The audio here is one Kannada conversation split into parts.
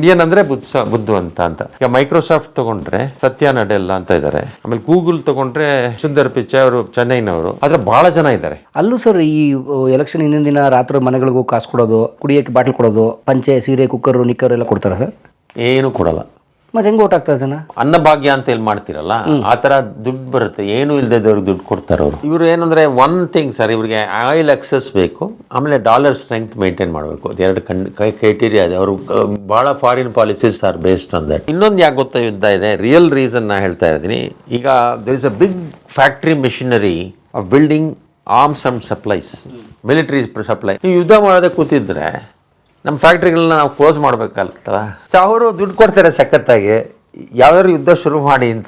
ಇಂಡಿಯನ್ ಅಂದ್ರೆ ಬುದ್ಧಿವಂತ ಅಂತ. ಈಗ ಮೈಕ್ರೋಸಾಫ್ಟ್ ತಗೊಂಡ್ರೆ ಸತ್ಯ ನಡೆಲ್ಲ ಅಂತ ಇದ್ದಾರೆ. ಆಮೇಲೆ ಗೂಗಲ್ ತಗೊಂಡ್ರೆ ಸುಂದರ್ ಪಿಚೈ ಅವರು ಚೆನ್ನೈನವರು. ಆದ್ರೆ ಬಹಳ ಜನ ಇದ್ದಾರೆ. ಅಲ್ಲೂ ಸರ್ ಈ ಎಲೆಕ್ಷನ್ ಹಿಂದಿನ ದಿನ ರಾತ್ರಿ ಮನೆಗಳಿಗೂ ಕಾಸು ಕೊಡೋದು, ಕುಡಿಯೋಕೆ ಬಾಟಲ್ ಕೊಡೋದು, ಪಂಚೆ ಸೀರೆ ಕುಕ್ಕರ್ ನಿಕ್ಕರ್ ಎಲ್ಲ ಕೊಡ್ತಾರ ಸರ್? ಏನು ಕೊಡಲ್ಲ. ಮತ್ತೆ ಹೆಂಗ್ ಓಟ್ ಆಗ್ತಾರೆ ಜನ? ಅನ್ನಭಾಗ್ಯ ಅಂತ ಹೇಳಿ ಮಾಡ್ತಿರಲ್ಲ, ಆ ತರ ದುಡ್ಡು ಬರುತ್ತೆ. ಏನು ಇಲ್ದವ್ರಿಗೆ ದುಡ್ಡು ಕೊಡ್ತಾರೆ ಅವರು. ಇವ್ರು ಏನಂದ್ರೆ ಒನ್ ಥಿಂಗ್ ಸರ್, ಇವ್ರಿಗೆ ಆಯಿಲ್ ಎಕ್ಸಸ್ ಬೇಕು, ಆಮೇಲೆ ಡಾಲರ್ ಸ್ಟ್ರೆಂತ್ ಮೇಂಟೈನ್ ಮಾಡಬೇಕು. ಅದೆರಡು ಕ್ರೈಟೀರಿಯಾ ಇದೆ. ಅವರು ಬಹಳ foreign policies are based on that. ಇನ್ನೊಂದು ಯಾಕೆ ಗೊತ್ತಾ ಯುದ್ಧ ಇದೆ, ರಿಯಲ್ ರೀಸನ್ ನಾ ಹೇಳ್ತಾ ಇದ್ದೀನಿ. ಈಗ there is a big factory machinery of building arms and supplies, military supply. ನೀವು ಯುದ್ಧ ಮಾಡೋದೇ ಕೂತಿದ್ರೆ ನಮ್ಮ ಫ್ಯಾಕ್ಟ್ರಿಗಳನ್ನ ನಾವು ಕ್ಲೋಸ್ ಮಾಡ್ಬೇಕಲ್ವಾ? ಸೊ ಅವರು ದುಡ್ಡು ಕೊಡ್ತಾರೆ ಸಖತ್ತಾಗಿ, ಯಾವ್ದಾದ್ರು ಯುದ್ಧ ಶುರು ಮಾಡಿ ಅಂತ.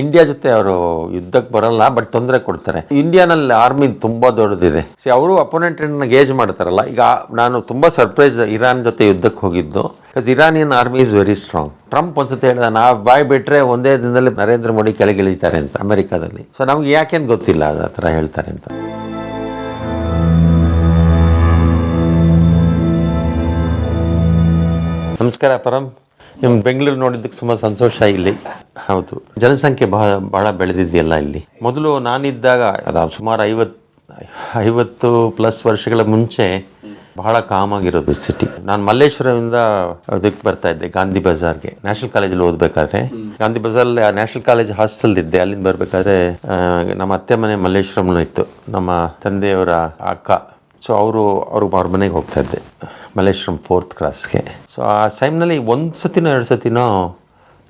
ಇಂಡಿಯಾ ಜೊತೆ ಅವರು ಯುದ್ಧಕ್ಕೆ ಬರಲ್ಲ, ಬಟ್ ತೊಂದರೆ ಕೊಡ್ತಾರೆ. ಇಂಡಿಯಾನಲ್ಲಿ ಆರ್ಮಿ ತುಂಬಾ ದೊಡ್ಡದಿದೆ. ಸೊ ಅವರು ಅಪೋನೆಂಟ್ ಗೇಜ್ ಮಾಡ್ತಾರಲ್ಲ. ಈಗ ನಾನು ತುಂಬಾ ಸರ್ಪ್ರೈಸ್, ಇರಾನ್ ಜೊತೆ ಯುದ್ಧಕ್ಕೆ ಹೋಗಿದ್ದು. Because Iranian army is very strong. Trump ಒಂದ್ಸತಿ ಹೇಳಿದ, ನಾವು ಬಾಯ್ ಬಿಟ್ರೆ ಒಂದೇ ದಿನದಲ್ಲಿ ನರೇಂದ್ರ ಮೋದಿ ಕೆಳಗಿಳಿತಾರೆ ಅಂತ ಅಮೆರಿಕಾದಲ್ಲಿ. ಸೊ ನಮ್ಗೆ ಯಾಕೇನು ಗೊತ್ತಿಲ್ಲ ಆ ಥರ ಹೇಳ್ತಾರೆ ಅಂತ. ನಮಸ್ಕಾರ ಪರಂ. ನಿಮ್ಮ ಬೆಂಗಳೂರು ನೋಡಿದ್ದಕ್ಕೆ ತುಂಬ ಸಂತೋಷ. ಇಲ್ಲಿ ಹೌದು, ಜನಸಂಖ್ಯೆ ಬಹಳ ಬೆಳೆದಿದೆಯಲ್ಲ ಇಲ್ಲಿ. ಮೊದಲು ನಾನಿದ್ದಾಗ ಸುಮಾರು 50+ ವರ್ಷಗಳ ಮುಂಚೆ ಬಹಳ ಕಾಮ್ ಆಗಿರೋದು ಸಿಟಿ. ನಾನು ಮಲ್ಲೇಶ್ವರದಿಂದ ಅದಕ್ಕೆ ಬರ್ತಾ ಇದ್ದೆ ಗಾಂಧಿ ಬಜಾರ್ಗೆ, ನ್ಯಾಷನಲ್ ಕಾಲೇಜಲ್ಲಿ ಓದಬೇಕಾದ್ರೆ. ಗಾಂಧಿ ಬಜಾರಲ್ಲಿ ನ್ಯಾಷನಲ್ ಕಾಲೇಜ್ ಹಾಸ್ಟೆಲ್ ಇದ್ದೆ. ಅಲ್ಲಿಂದ ಬರ್ಬೇಕಾದ್ರೆ ನಮ್ಮ ಅತ್ತೆ ಮನೆ ಮಲ್ಲೇಶ್ವರಂನ ಇತ್ತು, ನಮ್ಮ ತಂದೆಯವರ ಅಕ್ಕ. ಸೊ ಅವ್ರ ಮನೆಗೆ ಹೋಗ್ತಾ ಇದ್ದೆ, ಮಲ್ಲೇಶ್ವರಂ 4th ಕ್ಲಾಸ್ಗೆ. ಸೊ ಆ ಟೈಮ್ನಲ್ಲಿ ಒಂದು ಸತಿನೋ 2 ಸತಿನೋ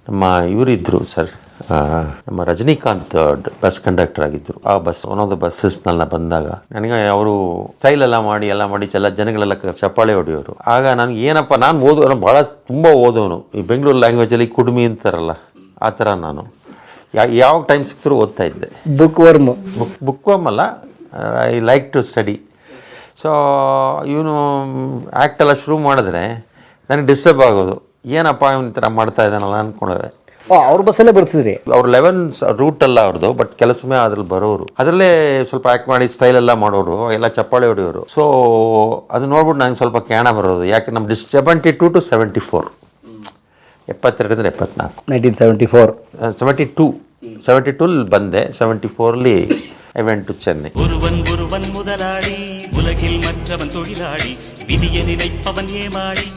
ನಮ್ಮ ಇವರಿದ್ದರು ಸರ್, ನಮ್ಮ ರಜನಿಕಾಂತ್ ಬಸ್ ಕಂಡಕ್ಟರ್ ಆಗಿದ್ದರು. ಆ ಬಸ್ ಒನ್ ಆಫ್ ದ ಬಸ್ಸಸ್ನೆಲ್ಲ ಬಂದಾಗ ನನಗೆ ಅವರು ಸ್ಟೈಲ್ ಎಲ್ಲ ಮಾಡಿ ಎಲ್ಲ ಜನಗಳೆಲ್ಲ ಚಪ್ಪಾಳೆ ಹೊಡೆಯೋರು. ಆಗ ನನಗೆ ಏನಪ್ಪ, ನಾನು ಭಾಳ ತುಂಬ ಓದೋನು. ಈ ಬೆಂಗಳೂರು ಲ್ಯಾಂಗ್ವೇಜಲ್ಲಿ ಕುಡುಮಿ ಅಂತಾರಲ್ಲ, ಆ ಥರ ನಾನು ಯಾವ ಟೈಮ್ ಸಿಕ್ತರೂ ಓದ್ತಾ ಇದ್ದೆ. ಬುಕ್ ವರ್ಮ್ ಅಲ್ಲ, I like to study. So ಇವನು ಆ್ಯಕ್ಟೆಲ್ಲ ಶುರು ಮಾಡಿದ್ರೆ ನನಗೆ ಡಿಸ್ಟರ್ಬ್ ಆಗೋದು. ಏನಪ್ಪ ಇವನು ಈ ಥರ ಮಾಡ್ತಾ ಇದ್ದಾನಲ್ಲ ಅಂದ್ಕೊಂಡೆ. ಅವ್ರ ಬಸ್ಸಲ್ಲೇ ಬರ್ತಿದ್ರಿ? ಅವ್ರು 11 ರೂಟ್ ಅಲ್ಲ ಅವ್ರದ್ದು, ಬಟ್ ಕೆಲಸವೇ ಅದ್ರಲ್ಲಿ ಬರೋರು. ಅದರಲ್ಲೇ ಸ್ವಲ್ಪ ಆ್ಯಕ್ಟ್ ಮಾಡಿ ಸ್ಟೈಲ್ ಎಲ್ಲ ಮಾಡೋರು, ಎಲ್ಲ ಚಪ್ಪಾಳೆ ಹೊಡೆಯೋರು. ಸೊ ಅದು ನೋಡ್ಬಿಟ್ಟು ನನಗೆ ಸ್ವಲ್ಪ ಕ್ಯಾಣ ಬರೋದು. ಯಾಕೆ ನಮ್ಮ 72 to 74, 72 74, 1974, 72 ಬಂದೆ. 74 I went to Chennai.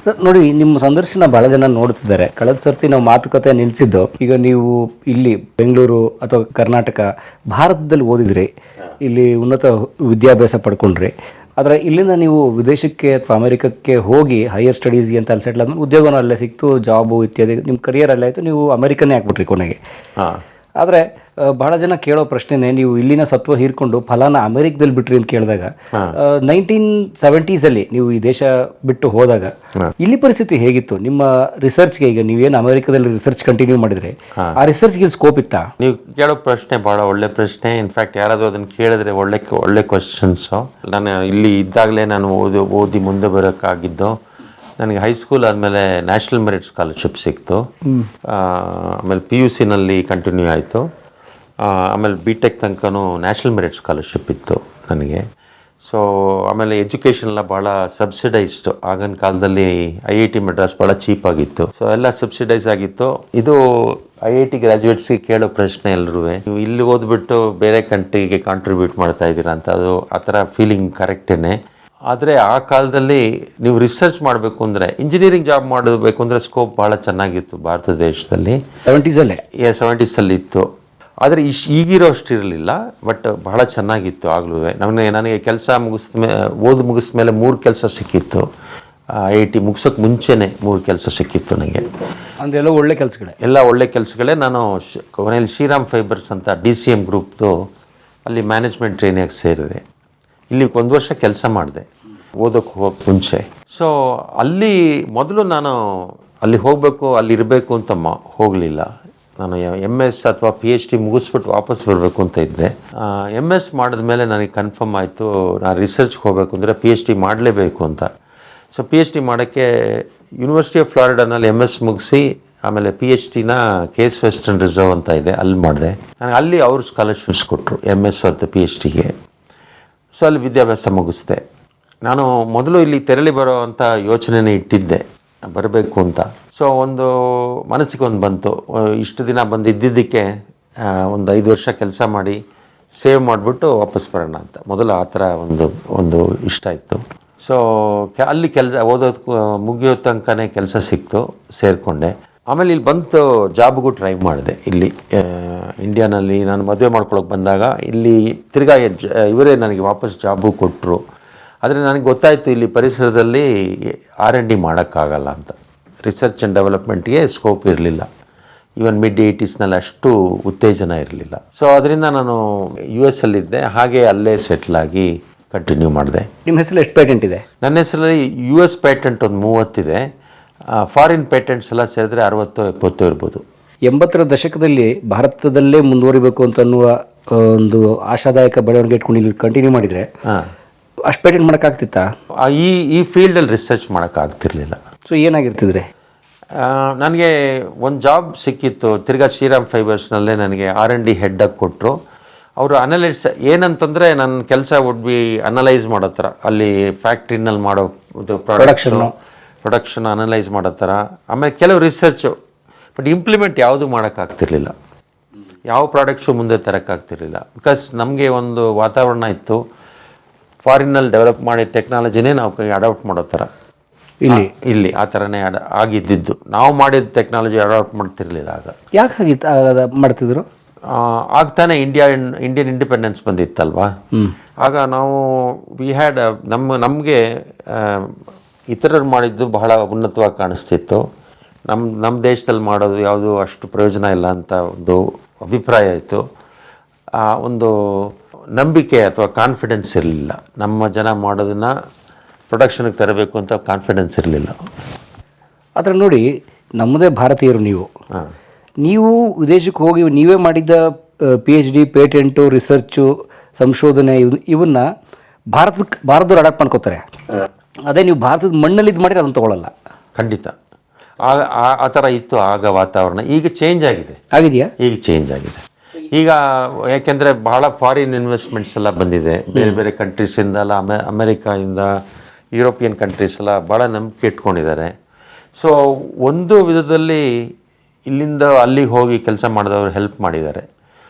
Sir ನೋಡಿ, ನಿಮ್ಮ ಸಂದರ್ಶನ ಬಹಳ ಜನ ನೋಡ್ತಿದ್ದಾರೆ. ಕಳೆದ ಸರ್ತಿ ನಾವು ಮಾತುಕತೆ ನಿಲ್ಸಿದ್ದು, ಈಗ ನೀವು ಇಲ್ಲಿ ಬೆಂಗಳೂರು ಅಥವಾ ಕರ್ನಾಟಕ, ಭಾರತದಲ್ಲಿ ಓದಿದ್ರಿ, ಇಲ್ಲಿ ಉನ್ನತ ವಿದ್ಯಾಭ್ಯಾಸ ಪಡ್ಕೊಂಡ್ರಿ. ಆದರೆ ಇಲ್ಲಿಂದ ನೀವು ವಿದೇಶಕ್ಕೆ ಅಥವಾ ಅಮೆರಿಕಕ್ಕೆ ಹೋಗಿ ಹೈಯರ್ ಸ್ಟಡೀಸ್ಗೆ ಅಂತ ಅಲ್ಲಿ ಸೆಟ್ಲ್ ಆದ್ಮೇಲೆ ಉದ್ಯೋಗನೂ ಅಲ್ಲೇ ಸಿಕ್ತು, ಜಾಬು ಇತ್ಯಾದಿ, ನಿಮ್ಮ ಕರಿಯರ್ ಅಲ್ಲೇ ಆಯಿತು, ನೀವು ಅಮೆರಿಕನ್ನೇ ಹಾಕ್ಬಿಟ್ರಿ ಕೊನೆಗೆ. ಆದರೆ ಬಹಳ ಜನ ಕೇಳೋ ಪ್ರಶ್ನೆನೇ, ನೀವು ಇಲ್ಲಿನ ಸತ್ವ ಹೀರ್ಕೊಂಡು ಫಲಾನ ಅಮೆರಿಕದಲ್ಲಿ ಬಿಟ್ರಿ ಅಂತ ಕೇಳಿದಾಗ, 1970s ನೀವು ಈ ದೇಶ ಬಿಟ್ಟು ಹೋದಾಗ ಇಲ್ಲಿ ಪರಿಸ್ಥಿತಿ ಹೇಗಿತ್ತು ನಿಮ್ಮ ರಿಸರ್ಚ್ಗೆ? ಈಗ ನೀವೇನು ಅಮೆರಿಕದಲ್ಲಿ ರಿಸರ್ಚ್ ಕಂಟಿನ್ಯೂ ಮಾಡಿದ್ರೆ, ಆ ರಿಸರ್ಚ್ಗೆ ಸ್ಕೋಪ್ ಇತ್ತಾ? ನೀವು ಕೇಳೋ ಪ್ರಶ್ನೆ ಬಹಳ ಒಳ್ಳೆ ಪ್ರಶ್ನೆ. ಇನ್ಫ್ಯಾಕ್ಟ್ ಯಾರಾದರೂ ಅದನ್ನು ಕೇಳಿದ್ರೆ ಒಳ್ಳೆ ಕ್ವಶನ್ಸು. ನಾನು ಇಲ್ಲಿ ಇದ್ದಾಗಲೇ ನಾನು ಓದಿ ಮುಂದೆ ಬರೋಕ್ಕಾಗಿದ್ದು. ನನಗೆ ಹೈಸ್ಕೂಲ್ ಆದಮೇಲೆ ನ್ಯಾಷನಲ್ ಮೆರಿಟ್ ಸ್ಕಾಲರ್ಶಿಪ್ ಸಿಕ್ತು. ಆಮೇಲೆ PUC ನಲ್ಲಿ ಕಂಟಿನ್ಯೂ ಆಯಿತು. ಆಮೇಲೆ BTech ತನಕನೂ ನ್ಯಾಷನಲ್ ಮೆರಿಟ್ ಸ್ಕಾಲರ್ಶಿಪ್ ಇತ್ತು ನನಗೆ. ಸೊ ಆಮೇಲೆ ಎಜುಕೇಷನ್ ಎಲ್ಲ ಭಾಳ ಸಬ್ಸಿಡೈಸ್ಡು. ಆಗಿನ ಕಾಲದಲ್ಲಿ IIT ಮಡ್ರಾಸ್ ಭಾಳ ಚೀಪಾಗಿತ್ತು. ಸೊ ಎಲ್ಲ ಸಬ್ಸಿಡೈಸ್ ಆಗಿತ್ತು. ಇದು IIT ಗ್ರ್ಯಾಜುಯೇಟ್ಸ್ಗೆ ಕೇಳೋ ಪ್ರಶ್ನೆ ಎಲ್ಲರೂ, ನೀವು ಇಲ್ಲಿ ಓದ್ಬಿಟ್ಟು ಬೇರೆ ಕಂಟ್ರಿಗೆ ಕಾಂಟ್ರಿಬ್ಯೂಟ್ ಮಾಡ್ತಾ ಇದ್ದೀರಾ ಅಂತ. ಅದು ಆ ಥರ ಫೀಲಿಂಗ್ ಕರೆಕ್ಟೇನೆ. ಆದರೆ ಆ ಕಾಲದಲ್ಲಿ ನೀವು ರಿಸರ್ಚ್ ಮಾಡಬೇಕು ಅಂದರೆ, ಇಂಜಿನಿಯರಿಂಗ್ ಜಾಬ್ ಮಾಡಬೇಕು ಅಂದರೆ ಸ್ಕೋಪ್ ಭಾಳ ಚೆನ್ನಾಗಿತ್ತು ಭಾರತ ದೇಶದಲ್ಲಿ. 70s ಇತ್ತು. ಆದರೆ ಈಗಿರೋ ಅಷ್ಟಿರಲಿಲ್ಲ, ಬಟ್ ಬಹಳ ಚೆನ್ನಾಗಿತ್ತು ಆಗಲೂ. ನನಗೆ ಕೆಲಸ ಮುಗಿಸಿದ ಮೇಲೆ 3 ಕೆಲಸ ಸಿಕ್ಕಿತ್ತು. IIT ಮುಗಿಸೋಕೆ ಮುಂಚೆನೇ 3 ಕೆಲಸ ಸಿಕ್ಕಿತ್ತು ನನಗೆ. ಅಂದೆಲ್ಲ ಒಳ್ಳೆ ಕೆಲಸಗಳೇ. ನಾನು ಕೊನೆಯಲ್ಲಿ ಶ್ರೀರಾಮ್ ಫೈಬರ್ಸ್ ಅಂತ DCM ಗ್ರೂಪ್ದು ಅಲ್ಲಿ ಮ್ಯಾನೇಜ್ಮೆಂಟ್ ಟ್ರೈನಿಂಗ್ ಸೇರಿದೆ. ಇಲ್ಲಿ 1 ವರ್ಷ ಕೆಲಸ ಮಾಡಿದೆ ಓದೋಕ್ಕೆ ಹೋಗೋಕ್ಕೆ ಮುಂಚೆ. ಸೊ ಅಲ್ಲಿ ಮೊದಲು ನಾನು ಅಲ್ಲಿ ಹೋಗಬೇಕು, ಅಲ್ಲಿ ಇರಬೇಕು ಅಂತ ಹೋಗಲಿಲ್ಲ. ನಾನು MS ಅಥವಾ PhD ಮುಗಿಸ್ಬಿಟ್ಟು ವಾಪಸ್ ಬರಬೇಕು ಅಂತ ಇದ್ದೆ. MS ಮಾಡಿದ ಮೇಲೆ ನನಗೆ ಕನ್ಫರ್ಮ್ ಆಯಿತು, ನಾನು ರಿಸರ್ಚ್ಗೆ ಹೋಗಬೇಕು ಅಂದರೆ PhD ಮಾಡಲೇಬೇಕು ಅಂತ. ಸೊ PhD ಮಾಡೋಕ್ಕೆ ಯೂನಿವರ್ಸಿಟಿ ಆಫ್ ಫ್ಲಾರಿಡಾನಲ್ಲಿ MS ಮುಗಿಸಿ ಆಮೇಲೆ PhDನ ಕೇಸ್ ವೆಸ್ಟರ್ನ್ ರಿಸರ್ವ್ ಅಂತ ಇದೆ, ಅಲ್ಲಿ ಮಾಡಿದೆ. ನನಗೆ ಅಲ್ಲಿ ಅವರು ಸ್ಕಾಲರ್ಶಿಪ್ಸ್ ಕೊಟ್ಟರು MS ಮತ್ತು PhDಗೆ. ಸೊ ಅಲ್ಲಿ ವಿದ್ಯಾಭ್ಯಾಸ ಮುಗಿಸ್ದೆ. ನಾನು ಮೊದಲು ಇಲ್ಲಿ ತೆರಳಿ ಬರೋ ಅಂಥ ಯೋಚನೆನೇ ಇಟ್ಟಿದ್ದೆ. ಬರಬೇಕು ಅಂತ. ಸೊ ಒಂದು ಮನಸ್ಸಿಗೆ ಒಂದು ಬಂತು, ಇಷ್ಟು ದಿನ ಬಂದು ಇದ್ದಿದ್ದಕ್ಕೆ ಒಂದು 5 ವರ್ಷ ಕೆಲಸ ಮಾಡಿ ಸೇವ್ ಮಾಡಿಬಿಟ್ಟು ವಾಪಸ್ ಬರೋಣ ಅಂತ ಮೊದಲು ಆ ಥರ ಒಂದು ಇಷ್ಟ ಇತ್ತು. ಸೊ ಅಲ್ಲಿ ಓದೋದು ಮುಗಿಯೋ ತನಕನೇ ಕೆಲಸ ಸಿಕ್ತು, ಸೇರಿಕೊಂಡೆ. ಆಮೇಲೆ ಇಲ್ಲಿ ಬಂತು, ಜಾಬ್ಗೂ ಟ್ರೈ ಮಾಡಿದೆ. ಇಲ್ಲಿ ಇಂಡಿಯಾನಲ್ಲಿ ನಾನು ಮದುವೆ ಮಾಡ್ಕೊಳಕ್ಕೆ ಬಂದಾಗ ಇಲ್ಲಿ ತಿರ್ಗಾ ಇವರೇ ನನಗೆ ವಾಪಸ್ ಜಾಬು ಕೊಟ್ಟರು. ಆದರೆ ನನಗೆ ಗೊತ್ತಾಯಿತು ಇಲ್ಲಿ ಪರಿಸರದಲ್ಲಿ R&D ಮಾಡೋಕ್ಕಾಗಲ್ಲ ಅಂತ. ರಿಸರ್ಚ್ ಆ್ಯಂಡ್ ಡೆವಲಪ್ಮೆಂಟ್ಗೆ ಸ್ಕೋಪ್ ಇರಲಿಲ್ಲ. ಈವನ್ ಮಿಡ್-80s ಅಷ್ಟು ಉತ್ತೇಜನ ಇರಲಿಲ್ಲ. ಸೊ ಅದರಿಂದ ನಾನು US ಅಲ್ಲಿದ್ದೆ, ಹಾಗೆ ಅಲ್ಲೇ ಸೆಟ್ಲ್ ಆಗಿ ಕಂಟಿನ್ಯೂ ಮಾಡಿದೆ. ನಿಮ್ಮ ಹೆಸರಲ್ಲಿ ಎಷ್ಟು ಪೇಟೆಂಟ್ ಇದೆ? ನನ್ನ ಹೆಸರಲ್ಲಿ US ಪೇಟೆಂಟ್ ಒಂದು 30 ಇದೆ. ಫಾರಿನ್ ಪೇಟೆಂಟ್ಸ್ ಎಲ್ಲ ಸೇರಿದ್ರೆ 60-70 ಇರ್ಬೋದು. 80ರ ದಶಕದಲ್ಲಿ ಭಾರತದಲ್ಲೇ ಮುಂದುವರಿಬೇಕು ಅಂತ ಅನ್ನುವ ಒಂದು ಆಶಾದಾಯಕ ಬೆಳವಣಿಗೆ ಇಟ್ಕೊಂಡು ಇಲ್ಲಿ ಕಂಟಿನ್ಯೂ ಮಾಡಿದರೆ ಅಷ್ಟು ಪೇಟೆಂಟ್ ಮಾಡೋಕ್ಕಾಗ್ತಿತ್ತಾ? ಈ ಫೀಲ್ಡಲ್ಲಿ ರಿಸರ್ಚ್ ಮಾಡೋಕ್ಕಾಗ್ತಿರ್ಲಿಲ್ಲ. ಸೊ ಏನಾಗಿರ್ತಿದ್ರೆ? ನನಗೆ ಒಂದು ಜಾಬ್ ಸಿಕ್ಕಿತ್ತು, ತಿರ್ಗಾ ಶ್ರೀರಾಮ್ ಫೈಬರ್ಸ್ನಲ್ಲೇ ನನಗೆ R&D ಹೆಡ್ಡಾಗಿ ಕೊಟ್ಟರು. ಅವರು ಅನಲೈಸ್ ಏನಂತಂದರೆ ನನ್ನ ಕೆಲಸ ವುಡ್ ಬಿ ಅನಲೈಸ್ ಮಾಡೋ ಥರ, ಅಲ್ಲಿ ಫ್ಯಾಕ್ಟ್ರಿನಲ್ಲಿ ಮಾಡೋ ಪ್ರೊಡಕ್ಷನ್ ಅನಲೈಸ್ ಮಾಡೋ ಥರ. ಆಮೇಲೆ ಕೆಲವು ರಿಸರ್ಚು, ಬಟ್ ಇಂಪ್ಲಿಮೆಂಟ್ ಯಾವುದೂ ಮಾಡೋಕ್ಕಾಗ್ತಿರ್ಲಿಲ್ಲ. ಯಾವ ಪ್ರಾಡಕ್ಟ್ಸು ಮುಂದೆ ತರೋಕ್ಕಾಗ್ತಿರ್ಲಿಲ್ಲ. ಬಿಕಾಸ್ ನಮಗೆ ಒಂದು ವಾತಾವರಣ ಇತ್ತು, ಫಾರಿನಲ್ಲಿ ಡೆವಲಪ್ ಮಾಡಿದ ಟೆಕ್ನಾಲಜಿನೇ ನಾವು ಅಡಾಪ್ಟ್ ಮಾಡೋ ಥರ. ಇಲ್ಲಿ ಆ ಥರನೇ ಆಗಿದ್ದಿದ್ದು. ನಾವು ಮಾಡಿದ ಟೆಕ್ನಾಲಜಿ ಅಡಾಪ್ಟ್ ಮಾಡ್ತಿರ್ಲಿಲ್ಲ ಆಗ. ಯಾಕೆ ಹಾಗಿತ್ತು ಮಾಡ್ತಿದ್ರು? ಆಗ್ತಾನೆ ಇಂಡಿಯನ್ ಇಂಡಿಪೆಂಡೆನ್ಸ್ ಬಂದಿತ್ತಲ್ವಾ, ಆಗ ನಾವು ವಿ ಹ್ಯಾಡ್ ನಮಗೆ ಇತರರು ಮಾಡಿದ್ದು ಬಹಳ ಉನ್ನತವಾಗಿ ಕಾಣಿಸ್ತಿತ್ತು. ನಮ್ಮ ದೇಶದಲ್ಲಿ ಮಾಡೋದು ಯಾವುದು ಅಷ್ಟು ಪ್ರಯೋಜನ ಇಲ್ಲ ಅಂತ ಒಂದು ಅಭಿಪ್ರಾಯ ಇತ್ತು. ಒಂದು ನಂಬಿಕೆ ಅಥವಾ ಕಾನ್ಫಿಡೆನ್ಸ್ ಇರಲಿಲ್ಲ. ನಮ್ಮ ಜನ ಮಾಡೋದನ್ನು ಪ್ರೊಡಕ್ಷನ್ಗೆ ತರಬೇಕು ಅಂತ ಕಾನ್ಫಿಡೆನ್ಸ್ ಇರಲಿಲ್ಲ. ಆದರೆ ನೋಡಿ, ನಮ್ಮದೇ ಭಾರತೀಯರು ನೀವು ವಿದೇಶಕ್ಕೆ ಹೋಗಿ ನೀವೇ ಮಾಡಿದ್ದ PhD, ಪೇಟೆಂಟು, ರಿಸರ್ಚು, ಸಂಶೋಧನೆ ಇವನ್ನ ಭಾರತದವ್ರು ಅಡಾಪ್ಟ್ ಮಾಡ್ಕೋತಾರೆ. ಅದೇ ನೀವು ಭಾರತದ ಮಣ್ಣಲ್ಲಿದ್ದು ಮಾಡಿದ್ರೆ ಅದನ್ನು ತೊಗೊಳ್ಳಲ್ಲ. ಖಂಡಿತ ಆ ಥರ ಇತ್ತು ಆಗ ವಾತಾವರಣ. ಈಗ ಚೇಂಜ್ ಆಗಿದೆಯಾ? ಈಗ ಚೇಂಜ್ ಆಗಿದೆ. ಈಗ ಯಾಕೆಂದರೆ ಬಹಳ ಫಾರಿನ್ ಇನ್ವೆಸ್ಟ್ಮೆಂಟ್ಸ್ ಎಲ್ಲ ಬಂದಿದೆ, ಬೇರೆ ಬೇರೆ ಕಂಟ್ರೀಸಿಂದ ಎಲ್ಲ, ಅಮೆರಿಕಾಯಿಂದ, ಯುರೋಪಿಯನ್ ಕಂಟ್ರೀಸ್ ಎಲ್ಲ ಭಾಳ ನಂಬಿಕೆ ಇಟ್ಕೊಂಡಿದ್ದಾರೆ. ಸೊ ಒಂದು ವಿಧದಲ್ಲಿ ಇಲ್ಲಿಂದ ಅಲ್ಲಿಗೆ ಹೋಗಿ ಕೆಲಸ ಮಾಡಿದವರು ಹೆಲ್ಪ್ ಮಾಡಿದ್ದಾರೆ.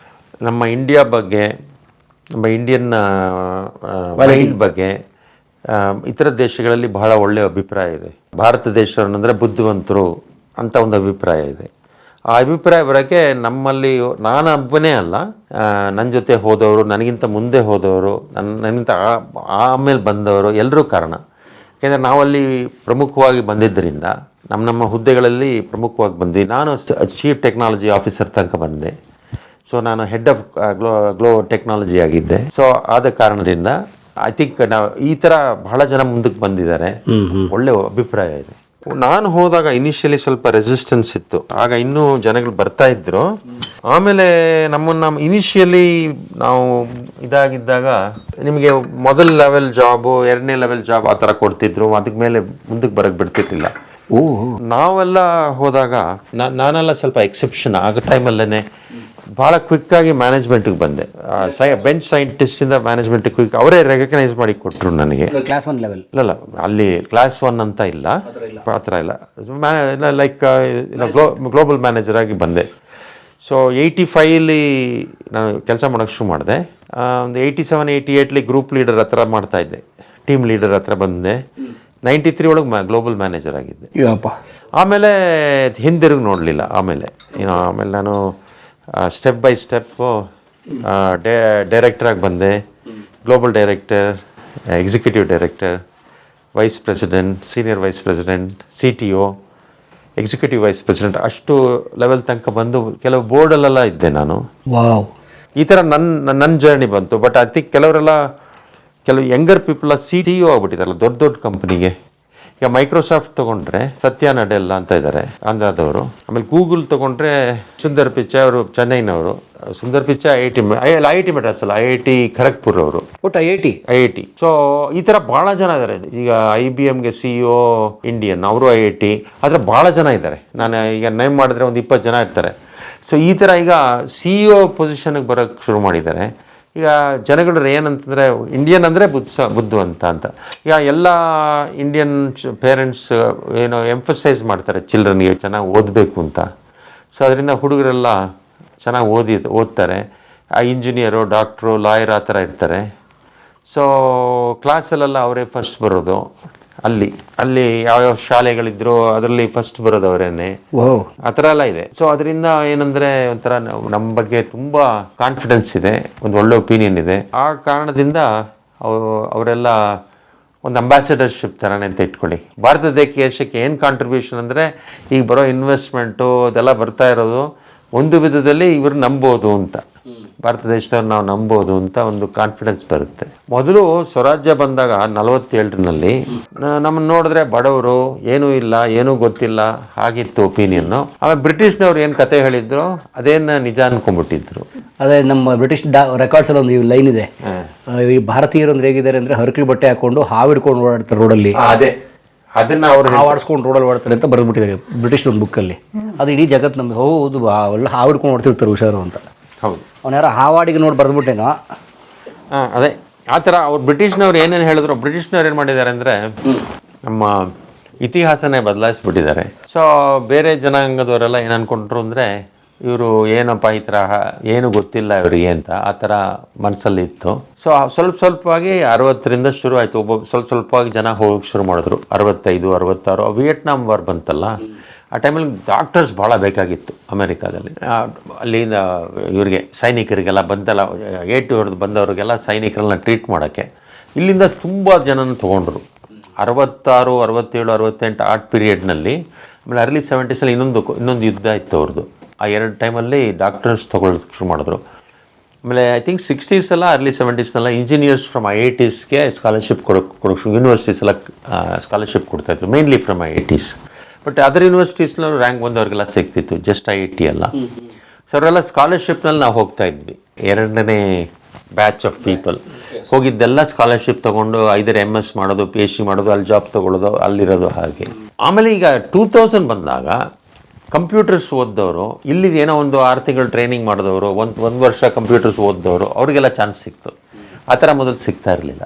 ನಮ್ಮ ಇಂಡಿಯಾ ಬಗ್ಗೆ, ನಮ್ಮ ಇಂಡಿಯನ್ ವೈನ್ ಬಗ್ಗೆ ಇತರ ದೇಶಗಳಲ್ಲಿ ಬಹಳ ಒಳ್ಳೆಯ ಅಭಿಪ್ರಾಯ ಇದೆ. ಭಾರತ ದೇಶ ಅಂದರೆ ಬುದ್ಧಿವಂತರು ಅಂತ ಒಂದು ಅಭಿಪ್ರಾಯ ಇದೆ. ಆ ಅಭಿಪ್ರಾಯ ಬರೋಕ್ಕೆ ನಮ್ಮಲ್ಲಿ ನಾನು ಒಬ್ಬನೇ ಅಲ್ಲ, ನನ್ನ ಜೊತೆ ಹೋದವರು, ನನಗಿಂತ ಮುಂದೆ ಹೋದವರು, ನನಗಿಂತ ಆಮೇಲೆ ಬಂದವರು ಎಲ್ಲರೂ ಕಾರಣ. ಯಾಕೆಂದರೆ ನಾವಲ್ಲಿ ಪ್ರಮುಖವಾಗಿ ಬಂದಿದ್ದರಿಂದ ನಮ್ಮ ಹುದ್ದೆಗಳಲ್ಲಿ ಪ್ರಮುಖವಾಗಿ ಬಂದು, ನಾನು ಚೀಫ್ ಟೆಕ್ನಾಲಜಿ ಆಫೀಸರ್ ತನಕ ಬಂದೆ. ಸೊ ನಾನು ಹೆಡ್ ಆಫ್ ಗ್ಲೋ ಟೆಕ್ನಾಲಜಿ ಆಗಿದ್ದೆ. ಸೊ ಆದ ಕಾರಣದಿಂದ ಐ ಥಿಂಕ್ ನಾವು ಈ ಥರ ಬಹಳ ಜನ ಮುಂದಕ್ಕೆ ಬಂದಿದ್ದಾರೆ, ಒಳ್ಳೆ ಅಭಿಪ್ರಾಯ ಇದೆ. ನಾನು ಹೋದಾಗ ಇನಿಷಿಯಲಿ ಸ್ವಲ್ಪ ರೆಸಿಸ್ಟೆನ್ಸ್ ಇತ್ತು, ಆಗ ಇನ್ನೂ ಜನಗಳು ಬರ್ತಾ ಇದ್ರು. ಆಮೇಲೆ ನಮ್ಮನ್ನು ಇನಿಷಿಯಲಿ ನಾವು ಇದಾಗಿದ್ದಾಗ ನಿಮಗೆ ಮೊದಲ ಲೆವೆಲ್ ಜಾಬು, 2ನೇ ಲೆವೆಲ್ ಜಾಬ್ ಆ ಥರ ಕೊಡ್ತಿದ್ರು, ಅದಕ್ಕೆ ಮೇಲೆ ಮುಂದಕ್ಕೆ ಬರೋಕ್ಕೆ ಬಿಡ್ತಿರ್ಲಿಲ್ಲ. ನಾವೆಲ್ಲ ಹೋದಾಗ ನಾನೆಲ್ಲ ಸ್ವಲ್ಪ ಎಕ್ಸೆಪ್ಷನ್. ಆಗ ಟೈಮಲ್ಲೇ ಭಾಳ ಕ್ವಿಕ್ಕಾಗಿ ಮ್ಯಾನೇಜ್ಮೆಂಟಿಗೆ ಬಂದೆ. ಬೆಂಚ್ ಸೈಂಟಿಸ್ಟಿಂದ ಮ್ಯಾನೇಜ್ಮೆಂಟಿಗೆ ಕ್ವಿಕ್ ಅವರೇ ರೆಕಗ್ನೈಸ್ ಮಾಡಿ ಕೊಟ್ಟರು ನನಗೆ. ಕ್ಲಾಸ್ 1 ಲೆವೆಲ್ ಇಲ್ಲ, ಅಲ್ಲಿ ಕ್ಲಾಸ್ 1 ಅಂತ ಇಲ್ಲ, ಆ ಥರ ಇಲ್ಲ. ಲೈಕ್ ಗ್ಲೋಬಲ್ ಮ್ಯಾನೇಜರ್ ಆಗಿ ಬಂದೆ. ಸೊ 85 ನಾನು ಕೆಲಸ ಮಾಡೋಕ್ಕೆ ಶುರು ಮಾಡಿದೆ. ಒಂದು 87-88 ಗ್ರೂಪ್ ಲೀಡರ್ ಹತ್ರ ಮಾಡ್ತಾಯಿದ್ದೆ, ಟೀಮ್ ಲೀಡರ್ ಹತ್ರ ಬಂದೆ. 93 ಒಳಗೆ ಗ್ಲೋಬಲ್ ಮ್ಯಾನೇಜರ್ ಆಗಿದ್ದೆ. ಆಮೇಲೆ ಹಿಂದಿರುಗಿ ನೋಡಲಿಲ್ಲ. ಆಮೇಲೆ ನಾನು ಸ್ಟೆಪ್ ಬೈ ಸ್ಟೆಪ್ಪು ಡೈರೆಕ್ಟರಾಗಿ ಬಂದೆ. Global director, executive director, vice president, senior vice president, CTO, executive vice president, ಅಷ್ಟು ಲೆವೆಲ್ ತನಕ ಬಂದು ಕೆಲವು ಬೋರ್ಡಲ್ಲೆಲ್ಲ ಇದ್ದೆ ನಾನು. ಈ ಥರ ನನ್ನ ಜರ್ನಿ ಬಂತು. ಬಟ್ ಐ ಥಿಂಕ್ ಕೆಲವು ಯಂಗರ್ ಪೀಪಲ್ CTO ಆಗ್ಬಿಟ್ಟಿದ್ದಾರಲ್ಲ ದೊಡ್ಡ ದೊಡ್ಡ ಕಂಪ್ನಿಗೆ. ಈಗ ಮೈಕ್ರೋಸಾಫ್ಟ್ ತೊಗೊಂಡ್ರೆ ಸತ್ಯ ನಡೆಲ್ಲ ಅಂತ ಇದ್ದಾರೆ, ಆಂಧ್ರದವರು. ಆಮೇಲೆ ಗೂಗಲ್ ತೊಗೊಂಡ್ರೆ ಸುಂದರ್ ಪಿಚಾಯ್ ಅವರು, ಚೆನ್ನೈನವರು. ಸುಂದರ್ ಪಿಚಾಯ್ IIT ಮೆಡ್ರಾಸ್ ಅಲ್ಲ, IIT ಖರಗ್ಪುರ್ ಅವರು, IIT. ಸೊ ಈ ಥರ ಭಾಳ ಜನ ಇದ್ದಾರೆ. ಈಗ IBMಗೆ CEO ಇಂಡಿಯನ್, ಅವರು IIT. ಆದರೆ ಭಾಳ ಜನ ಇದ್ದಾರೆ. ನಾನು ಈಗ ನೇಮ್ ಮಾಡಿದ್ರೆ ಒಂದು 20 ಜನ ಇರ್ತಾರೆ. ಸೊ ಈ ಥರ ಈಗ CEO ಪೊಸಿಷನ್ಗೆ ಬರೋಕ್ಕೆ ಶುರು ಮಾಡಿದ್ದಾರೆ. ಈಗ ಜನಗಳು ಏನಂತಂದರೆ ಇಂಡಿಯನ್ ಅಂದರೆ ಬುದ್ಧಿವಂತ ಅಂತ. ಈಗ ಎಲ್ಲ ಇಂಡಿಯನ್ ಪೇರೆಂಟ್ಸ್ ಏನೋ ಎಂಫಸೈಸ್ ಮಾಡ್ತಾರೆ ಚಿಲ್ಡ್ರನ್ಗೆ ಚೆನ್ನಾಗಿ ಓದಬೇಕು ಅಂತ. ಸೊ ಅದರಿಂದ ಹುಡುಗರೆಲ್ಲ ಚೆನ್ನಾಗಿ ಓದ್ತಾರೆ. ಇಂಜಿನಿಯರು, ಡಾಕ್ಟ್ರು, ಲಾಯರ್ ಆ ಥರ ಇರ್ತಾರೆ. ಸೊ ಕ್ಲಾಸಲ್ಲೆಲ್ಲ ಅವರೇ ಫಸ್ಟ್ ಬರೋದು. ಅಲ್ಲಿ ಯಾವ್ಯಾವ ಶಾಲೆಗಳಿದ್ರು ಅದರಲ್ಲಿ ಫಸ್ಟ್ ಬರೋದು ಅವರೇನೆ, ಆ ಥರ ಎಲ್ಲ ಇದೆ. ಸೊ ಅದರಿಂದ ಏನಂದರೆ ಒಂಥರ ನಮ್ಮ ಬಗ್ಗೆ ತುಂಬ ಕಾನ್ಫಿಡೆನ್ಸ್ ಇದೆ, ಒಂದು ಒಳ್ಳೆ ಒಪಿನಿಯನ್ ಇದೆ. ಆ ಕಾರಣದಿಂದ ಅವರೆಲ್ಲ ಒಂದು ಅಂಬಾಸಿಡರ್ಶಿಪ್ ಥರನೇ ಅಂತ ಇಟ್ಕೊಳ್ಳಿ. ಭಾರತ ದೇಶಕ್ಕೆ ಏನು ಕಾಂಟ್ರಿಬ್ಯೂಷನ್ ಅಂದರೆ ಈಗ ಬರೋ ಇನ್ವೆಸ್ಟ್ಮೆಂಟು ಅದೆಲ್ಲ ಬರ್ತಾ ಇರೋದು ಒಂದು ವಿಧದಲ್ಲಿ ಇವರು ನಂಬೋದು ಅಂತ, ಭಾರತ ದೇಶದವ್ರು ನಾವು ನಂಬೋದು ಅಂತ ಒಂದು ಕಾನ್ಫಿಡೆನ್ಸ್ ಬರುತ್ತೆ. ಮೊದಲು ಸ್ವರಾಜ್ಯ ಬಂದಾಗ 47ರಲ್ಲಿ ನಮ್ಮನ್ನು ನೋಡಿದ್ರೆ ಬಡವರು, ಏನೂ ಇಲ್ಲ, ಏನೂ ಗೊತ್ತಿಲ್ಲ ಹಾಗಿತ್ತು ಒಪಿನಿಯನ್ನು. ಆಮೇಲೆ ಬ್ರಿಟಿಷ್ನವ್ರು ಏನು ಕತೆ ಹೇಳಿದ್ರು ಅದೇನು ನಿಜ ಅನ್ಕೊಂಡ್ಬಿಟ್ಟಿದ್ರು. ಅದೇ ನಮ್ಮ ಬ್ರಿಟಿಷ್ ರೆಕಾರ್ಡ್ಸ್ ಅಲ್ಲಿ ಒಂದು ಲೈನ್ ಇದೆ, ಈ ಭಾರತೀಯರು ಅಂದ್ರೆ ಹೇಗಿದ್ದಾರೆ ಅಂದ್ರೆ ಹರಕಲು ಬಟ್ಟೆ ಹಾಕೊಂಡು ಹಾವಿಡ್ಕೊಂಡು ಓಡಾಡ್ತಾರೆ ರೋಡಲ್ಲಿ, ಅದೇ ಅದನ್ನ ಅವ್ರು ಹಾವಾಡ್ಸ್ಕೊಂಡು ರೋಡಲ್ಲಿ ಓಡಾಡ್ತಾರೆ ಅಂತ ಬರೆದ್ಬಿಟ್ಟಿದ್ದಾರೆ ಬ್ರಿಟಿಷ್ ಒಂದು ಬುಕ್ಕಲ್ಲಿ. ಅದು ಇಡೀ ಜಗತ್ತು ನಮ್ಗೆ ಹೌದು ಎಲ್ಲ ಹಾವಿಡ್ಕೊಂಡು ಓಡ್ತಿರ್ತಾರೆ ಹುಷಾರು ಅಂತ. ಹೌದು, ಅವ್ನು ಯಾರೋ ಹಾವಾಡಿಗೆ ನೋಡಿ ಬರೆದ್ಬಿಟ್ಟೇನೋ. ಅದೇ ಆ ಥರ ಅವ್ರು ಬ್ರಿಟಿಷ್ನವ್ರು ಏನೇನು ಹೇಳಿದ್ರು, ಬ್ರಿಟಿಷ್ನವ್ರು ಏನು ಮಾಡಿದ್ದಾರೆ ಅಂದರೆ ನಮ್ಮ ಇತಿಹಾಸನೇ ಬದಲಾಯಿಸ್ಬಿಟ್ಟಿದ್ದಾರೆ. ಸೊ ಬೇರೆ ಜನಾಂಗದವರೆಲ್ಲ ಏನು ಅಂದ್ಕೊಂಡ್ರು ಅಂದರೆ ಇವರು ಏನಪ್ಪ ಈ ಥರ ಏನು ಗೊತ್ತಿಲ್ಲ ಇವರಿಗೆ ಅಂತ ಆ ಥರ ಮನಸ್ಸಲ್ಲಿ ಇತ್ತು. ಸೊ ಸ್ವಲ್ಪವಾಗಿ 60ರಿಂದ ಶುರು ಆಯಿತು. ಸ್ವಲ್ಪವಾಗಿ ಜನ ಹೋಗೋಕ್ಕೆ ಶುರು ಮಾಡಿದ್ರು. 65, 66 ವಿಯೆಟ್ನಾಂ ವಾರ್ ಬಂತಲ್ಲ, ಆ ಟೈಮಲ್ಲಿ ಡಾಕ್ಟರ್ಸ್ ಭಾಳ ಬೇಕಾಗಿತ್ತು ಅಮೆರಿಕಾದಲ್ಲಿ. ಅಲ್ಲಿಂದ ಇವರಿಗೆ ಸೈನಿಕರಿಗೆಲ್ಲ ಬಂದಲ್ಲ, ಹೊಡೆದು ಬಂದವ್ರಿಗೆಲ್ಲ ಸೈನಿಕರನ್ನ ಟ್ರೀಟ್ ಮಾಡೋಕ್ಕೆ ಇಲ್ಲಿಂದ ತುಂಬ ಜನನ ತೊಗೊಂಡ್ರು. 66, 67, 68 ಆ ಪೀರಿಯಡ್ನಲ್ಲಿ. ಆಮೇಲೆ ಅರ್ಲಿ 70ಸಲ್ಲಿ ಇನ್ನೊಂದು ಯುದ್ಧ ಇತ್ತು ಅವ್ರದ್ದು. ಆ 2 ಟೈಮಲ್ಲಿ ಡಾಕ್ಟರ್ಸ್ ತೊಗೊಳ್ಳೋಕ್ಕೆ ಶುರು ಮಾಡಿದ್ರು. ಆಮೇಲೆ ಐ ಥಿಂಕ್ 60s ಎಲ್ಲ ಅರ್ಲಿ 70s ಇಂಜಿನಿಯರ್ಸ್ ಫ್ರಮ್ IITsಗೆ ಸ್ಕಾಲರ್ಶಿಪ್ ಕೊಡೋಕ್ಕೆ ಯೂನಿವರ್ಸಿಟೀಸ್ ಎಲ್ಲ ಸ್ಕಾಲರ್ಶಿಪ್ ಕೊಡ್ತಾಯಿದ್ರು, mainly from IITs. But other ಯೂನಿವರ್ಸಿಟೀಸ್ನೂ ರ್ಯಾಂಕ್ ಬಂದವ್ರಿಗೆಲ್ಲ ಸಿಗ್ತಿತ್ತು, ಜಸ್ಟ್ IIT ಅಲ್ಲ. ಸೊ ಅವರೆಲ್ಲ ಸ್ಕಾಲರ್ಶಿಪ್ನಲ್ಲಿ ನಾವು ಹೋಗ್ತಾ ಇದ್ವಿ. 2ನೇ ಬ್ಯಾಚ್ ಆಫ್ ಪೀಪಲ್ ಹೋಗಿದ್ದೆಲ್ಲ ಸ್ಕಾಲರ್ಶಿಪ್ ತೊಗೊಂಡು ಐದರ MS ಮಾಡೋದು, PhD ಮಾಡೋದು, ಅಲ್ಲಿ ಜಾಬ್ ತೊಗೊಳ್ಳೋದು, ಅಲ್ಲಿರೋದು ಹಾಗೆ. ಆಮೇಲೆ ಈಗ 2000 ಬಂದಾಗ ಕಂಪ್ಯೂಟರ್ಸ್ ಓದ್ದವರು, ಇಲ್ಲಿ ಏನೋ ಒಂದು 6 ತಿಂಗಳು ಟ್ರೈನಿಂಗ್ ಮಾಡಿದವರು, ಒಂದು ವರ್ಷ ಕಂಪ್ಯೂಟರ್ಸ್ ಓದ್ದವರು, ಅವರಿಗೆಲ್ಲ ಚಾನ್ಸ್ ಸಿಕ್ತು. ಆ ಥರ ಮೊದಲು ಸಿಗ್ತಾ ಇರಲಿಲ್ಲ.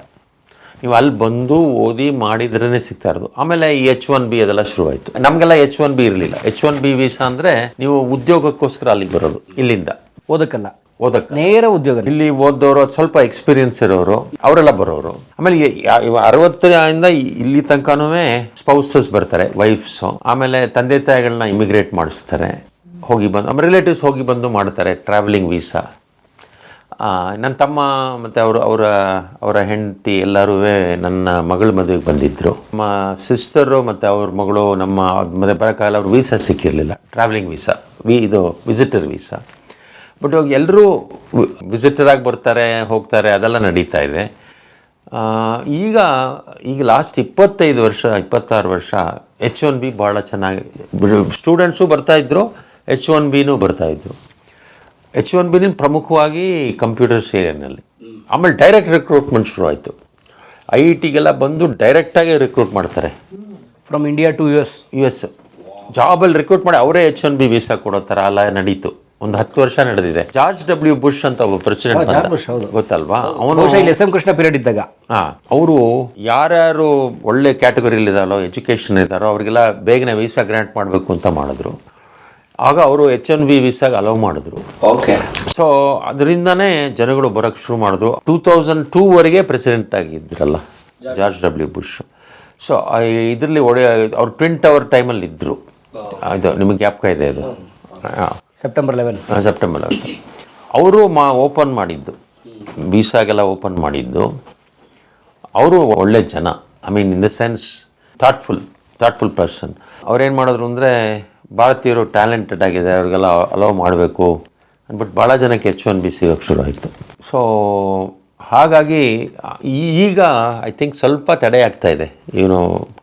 ನೀವು ಅಲ್ಲಿ ಬಂದು ಓದಿ ಮಾಡಿದ್ರೇ ಸಿಗ್ತಾ ಇರೋದು. ಆಮೇಲೆ ಈ H1B ಅದೆಲ್ಲ ಶುರುವಾಯಿತು. ನಮಗೆಲ್ಲ H1B ಇರಲಿಲ್ಲ. H1B ವೀಸಾ ಅಂದರೆ ನೀವು ಉದ್ಯೋಗಕ್ಕೋಸ್ಕರ ಅಲ್ಲಿಗೆ ಬರೋದು, ಇಲ್ಲಿಂದ ಓದಕ್ಕೆ ನೇರ ಉದ್ಯೋಗ. ಇಲ್ಲಿ ಓದೋರು, ಸ್ವಲ್ಪ ಎಕ್ಸ್ಪೀರಿಯನ್ಸ್ ಇರೋರು ಅವರೆಲ್ಲ ಬರೋರು. ಆಮೇಲೆ 60ರಿಂದ ಇಲ್ಲಿ ತನಕನೂ ಸ್ಪೌಸಸ್ ಬರ್ತಾರೆ, ವೈಫ್ಸು. ಆಮೇಲೆ ತಂದೆ ತಾಯಿಗಳನ್ನ ಇಮಿಗ್ರೇಟ್ ಮಾಡಿಸ್ತಾರೆ, ಹೋಗಿ ಬಂದು. ಆಮೇಲೆ ರಿಲೇಟಿವ್ಸ್ ಹೋಗಿ ಬಂದು ಮಾಡ್ತಾರೆ ಟ್ರಾವೆಲಿಂಗ್ ವೀಸಾ. ನನ್ನ ತಮ್ಮ ಮತ್ತು ಅವರ ಹೆಂಡತಿ ಎಲ್ಲರೂ ನನ್ನ ಮಗಳ ಮದುವೆಗೆ ಬಂದಿದ್ದರು. ನಮ್ಮ ಸಿಸ್ಟರು ಮತ್ತು ಅವ್ರ ಮಗಳು ನಮ್ಮ ಮದುವೆ ಬರೋಕ್ಕಾಗಲ್ಲ, ಅವ್ರು ವೀಸಾ ಸಿಕ್ಕಿರಲಿಲ್ಲ, ಟ್ರಾವೆಲಿಂಗ್ ವೀಸಾ, ಇದು ವಿಸಿಟರ್ ವೀಸಾ. ಬಟ್ ಇವಾಗ ಎಲ್ಲರೂ ವಿಸಿಟರಾಗಿ ಬರ್ತಾರೆ, ಹೋಗ್ತಾರೆ, ಅದೆಲ್ಲ ನಡೀತಾ ಇದೆ. ಈಗ ಲಾಸ್ಟ್ 25 ವರ್ಷ 26 ವರ್ಷ H1B ಭಾಳ ಚೆನ್ನಾಗಿ ಸ್ಟೂಡೆಂಟ್ಸು ಬರ್ತಾಯಿದ್ರು, H1Bನೂ ಬರ್ತಾಯಿದ್ರು. H1B ಪ್ರಮುಖವಾಗಿ ಕಂಪ್ಯೂಟರ್ಸ್ ಏರಿಯಾನಲ್ಲಿ. ಆಮೇಲೆ ಡೈರೆಕ್ಟ್ ರಿಕ್ರೂಟ್ಮೆಂಟ್ ಶುರು ಆಯಿತು. IITಗೆಲ್ಲ ಬಂದು ಡೈರೆಕ್ಟಾಗಿ ರಿಕ್ರೂಟ್ ಮಾಡ್ತಾರೆ, ಫ್ರಮ್ ಇಂಡಿಯಾ ಟು US ಜಾಬಲ್ಲಿ ರಿಕ್ರೂಟ್ ಮಾಡಿ ಅವರೇ H1B ವೀಸಾ ಕೊಡೋ ಥರ ಎಲ್ಲ ನಡೀತು. ಒಂದು 10 ವರ್ಷ ನಡೆದಿದೆ. George W. ಬುಷ್ ಅಂತ ಒಬ್ಬ ಪ್ರೆಸಿಡೆಂಟ್ ಗೊತ್ತಲ್ವಾ, ಅವನು SM ಕೃಷ್ಣ ಪೀರಿಯಡ್ ಇದ್ದಾಗ ಅವರು ಯಾರ್ಯಾರು ಒಳ್ಳೆ ಕ್ಯಾಟಗರಿಲಿದ್ದಾರೋ, ಎಜುಕೇಷನ್ ಇದ್ದಾರೋ ಅವ್ರಿಗೆಲ್ಲ ಬೇಗನೆ ವೀಸಾ ಗ್ರಾಂಟ್ ಮಾಡಬೇಕು ಅಂತ ಮಾಡಿದ್ರು. ಆಗ ಅವರು H1B ವೀಸಾಗೆ ಅಲೌ ಮಾಡಿದ್ರು. ಸೊ ಅದರಿಂದನೇ ಜನಗಳು ಬರೋಕ್ಕೆ ಶುರು ಮಾಡಿದ್ರು. 2002ವರೆಗೆ ಪ್ರೆಸಿಡೆಂಟ್ ಆಗಿದ್ರಲ್ಲ ಜಾರ್ಜ್ W. ಬುಷ್. ಸೊ ಇದರಲ್ಲಿ ಅವ್ರು ಟ್ವಿನ್ ಟವರ್ ಟೈಮಲ್ಲಿ ಇದ್ದರು. ಇದು ನಿಮಗೆ ಜ್ಞಾಪಕ ಇದೆ, ಇದು ಸೆಪ್ಟೆಂಬರ್ 11 ಅವರು ಓಪನ್ ಮಾಡಿದ್ದು, ವೀಸಾಗೆಲ್ಲ ಓಪನ್ ಮಾಡಿದ್ದು. ಅವರು ಒಳ್ಳೆ ಜನ, I mean in the sense thoughtful person. ಅವ್ರೇನು ಮಾಡಿದ್ರು ಅಂದರೆ ಭಾರತೀಯರು ಟ್ಯಾಲೆಂಟೆಡ್ ಆಗಿದೆ, ಅವ್ರಿಗೆಲ್ಲ ಅಲೌ ಮಾಡಬೇಕು ಅಂದ್ಬಿಟ್ಟು ಭಾಳ ಜನಕ್ಕೆ H1B ಸಿಗೋಕ್ಕೆ ಶುರು ಆಯಿತು. ಸೊ ಹಾಗಾಗಿ ಈಗ ಐ ಥಿಂಕ್ ಸ್ವಲ್ಪ ತಡೆ ಆಗ್ತಾ ಇದೆ. ಇವನು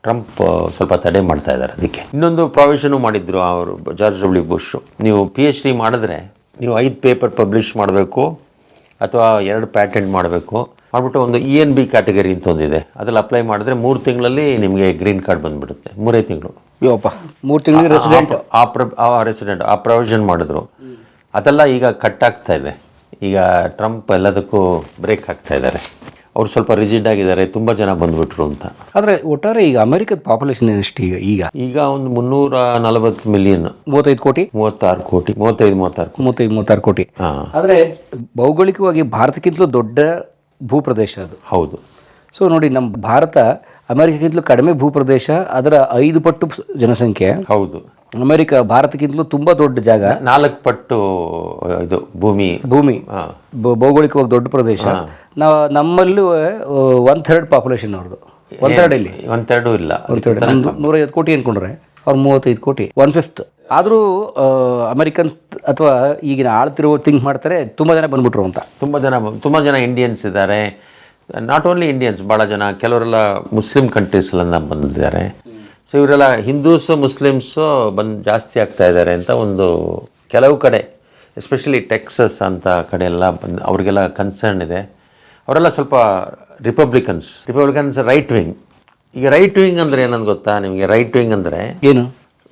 ಟ್ರಂಪ್ ಸ್ವಲ್ಪ ತಡೆ ಮಾಡ್ತಾ ಇದ್ದಾರೆ. ಅದಕ್ಕೆ ಇನ್ನೊಂದು ಪ್ರಾವಿಷನು ಮಾಡಿದ್ರು ಅವರು, ಜಾರ್ಜ್ W. ಬುಷ್. ನೀವು PhD ಮಾಡಿದ್ರೆ ನೀವು 5 ಪೇಪರ್ ಪಬ್ಲಿಷ್ ಮಾಡಬೇಕು ಅಥವಾ 2 ಪ್ಯಾಟೆಂಟ್ ಮಾಡಬೇಕು. ಮಾಡಿಬಿಟ್ಟು ಒಂದು ENB ಕ್ಯಾಟಗರಿ ಅಂತ ಒಂದಿದೆ, ಅದ್ರಲ್ಲಿ ಅಪ್ಲೈ ಮಾಡಿದ್ರೆ 3 ತಿಂಗಳಲ್ಲಿ ನಿಮಗೆ ಗ್ರೀನ್ ಕಾರ್ಡ್ ಬಂದುಬಿಡುತ್ತೆ. 3 ತಿಂಗಳು 3 ತಿಂಗಳಿಗೆ ರೆಸಿಡೆಂಟ್ ಆ ಪ್ರಾವಿಷನ್ ಮಾಡಿದ್ರು. ಅದೆಲ್ಲ ಈಗ ಕಟ್ ಆಗ್ತಾ ಇದೆ. ಈಗ ಟ್ರಂಪ್ ಎಲ್ಲದಕ್ಕೂ ಬ್ರೇಕ್ ಹಾಕ್ತಾ ಇದ್ದಾರೆ. ಅವ್ರು ಸ್ವಲ್ಪ ರಿಜಿಡ್ ಆಗಿದ್ದಾರೆ, ತುಂಬ ಜನ ಬಂದ್ಬಿಟ್ರು ಅಂತ. ಆದರೆ ಒಟ್ಟಾರೆ ಈಗ ಅಮೆರಿಕದ ಪಾಪ್ಯುಲೇಷನ್ ಎಷ್ಟು ಈಗ ಒಂದು 340 ಮಿಲಿಯನ್, 35 ಕೋಟಿ, 36 ಕೋಟಿ, 36 ಕೋಟಿ. ಆದರೆ ಭೌಗೋಳಿಕವಾಗಿ ಭಾರತಕ್ಕಿಂತಲೂ ದೊಡ್ಡ ಭೂಪ್ರದೇಶ ಅದು. ಹೌದು. ಸೊ ನೋಡಿ, ನಮ್ಮ ಭಾರತ ಅಮೆರಿಕಕ್ಕಿಂತಲೂ ಕಡಿಮೆ ಭೂಪ್ರದೇಶ, ಅದರ 5 ಪಟ್ಟು ಜನಸಂಖ್ಯೆ. ಹೌದು. ಅಮೆರಿಕ ಭಾರತಕ್ಕಿಂತಲೂ ತುಂಬಾ ದೊಡ್ಡ ಜಾಗ, 4 ಪಟ್ಟು ಇದು ಭೂಮಿ ಭೌಗೋಳಿಕವಾಗಿ ದೊಡ್ಡ ಪ್ರದೇಶ. ನಮ್ಮಲ್ಲೂ 1/3 ಪಾಪ್ಯುಲೇಷನ್ ಅವ್ರದ್ದು. 1/3 ಇಲ್ಲಿ 1/3 ಇಲ್ಲ, 150 ಕೋಟಿ ಅನ್ಕೊಂಡ್ರೆ ಅವ್ರು 35 ಕೋಟಿ, 1/5. ಆದರೂ ಅಮೆರಿಕನ್ಸ್ ಅಥವಾ ಈಗಿನ ಆಳ್ತಿರೋ ಥಿಂಕ್ ಮಾಡ್ತಾರೆ ತುಂಬಾ ಜನ ಬಂದ್ಬಿಟ್ರು ಅಂತ. ತುಂಬ ಜನ ಇಂಡಿಯನ್ಸ್ ಇದ್ದಾರೆ. ನಾಟ್ ಓನ್ಲಿ ಇಂಡಿಯನ್ಸ್, ಭಾಳ ಜನ, ಕೆಲವರೆಲ್ಲ ಮುಸ್ಲಿಂ ಕಂಟ್ರೀಸ್ಲೆಲ್ಲ ಬಂದಿದ್ದಾರೆ. ಸೊ ಇವರೆಲ್ಲ ಹಿಂದೂಸು ಮುಸ್ಲಿಮ್ಸು ಜಾಸ್ತಿ ಆಗ್ತಾ ಇದ್ದಾರೆ ಅಂತ ಒಂದು ಕೆಲವು ಕಡೆ, ಎಸ್ಪೆಷಲಿ ಟೆಕ್ಸಸ್ ಅಂತ ಕಡೆ ಎಲ್ಲ ಅವ್ರಿಗೆಲ್ಲ ಕನ್ಸರ್ನ್ ಇದೆ. ಅವರೆಲ್ಲ ಸ್ವಲ್ಪ ರಿಪಬ್ಲಿಕನ್ಸ್ ರೈಟ್ ವಿಂಗ್. ಈಗ ರೈಟ್ ವಿಂಗ್ ಅಂದರೆ ಏನಂತ ಗೊತ್ತಾ ನಿಮಗೆ? ರೈಟ್ ವಿಂಗ್ ಅಂದರೆ ಏನು?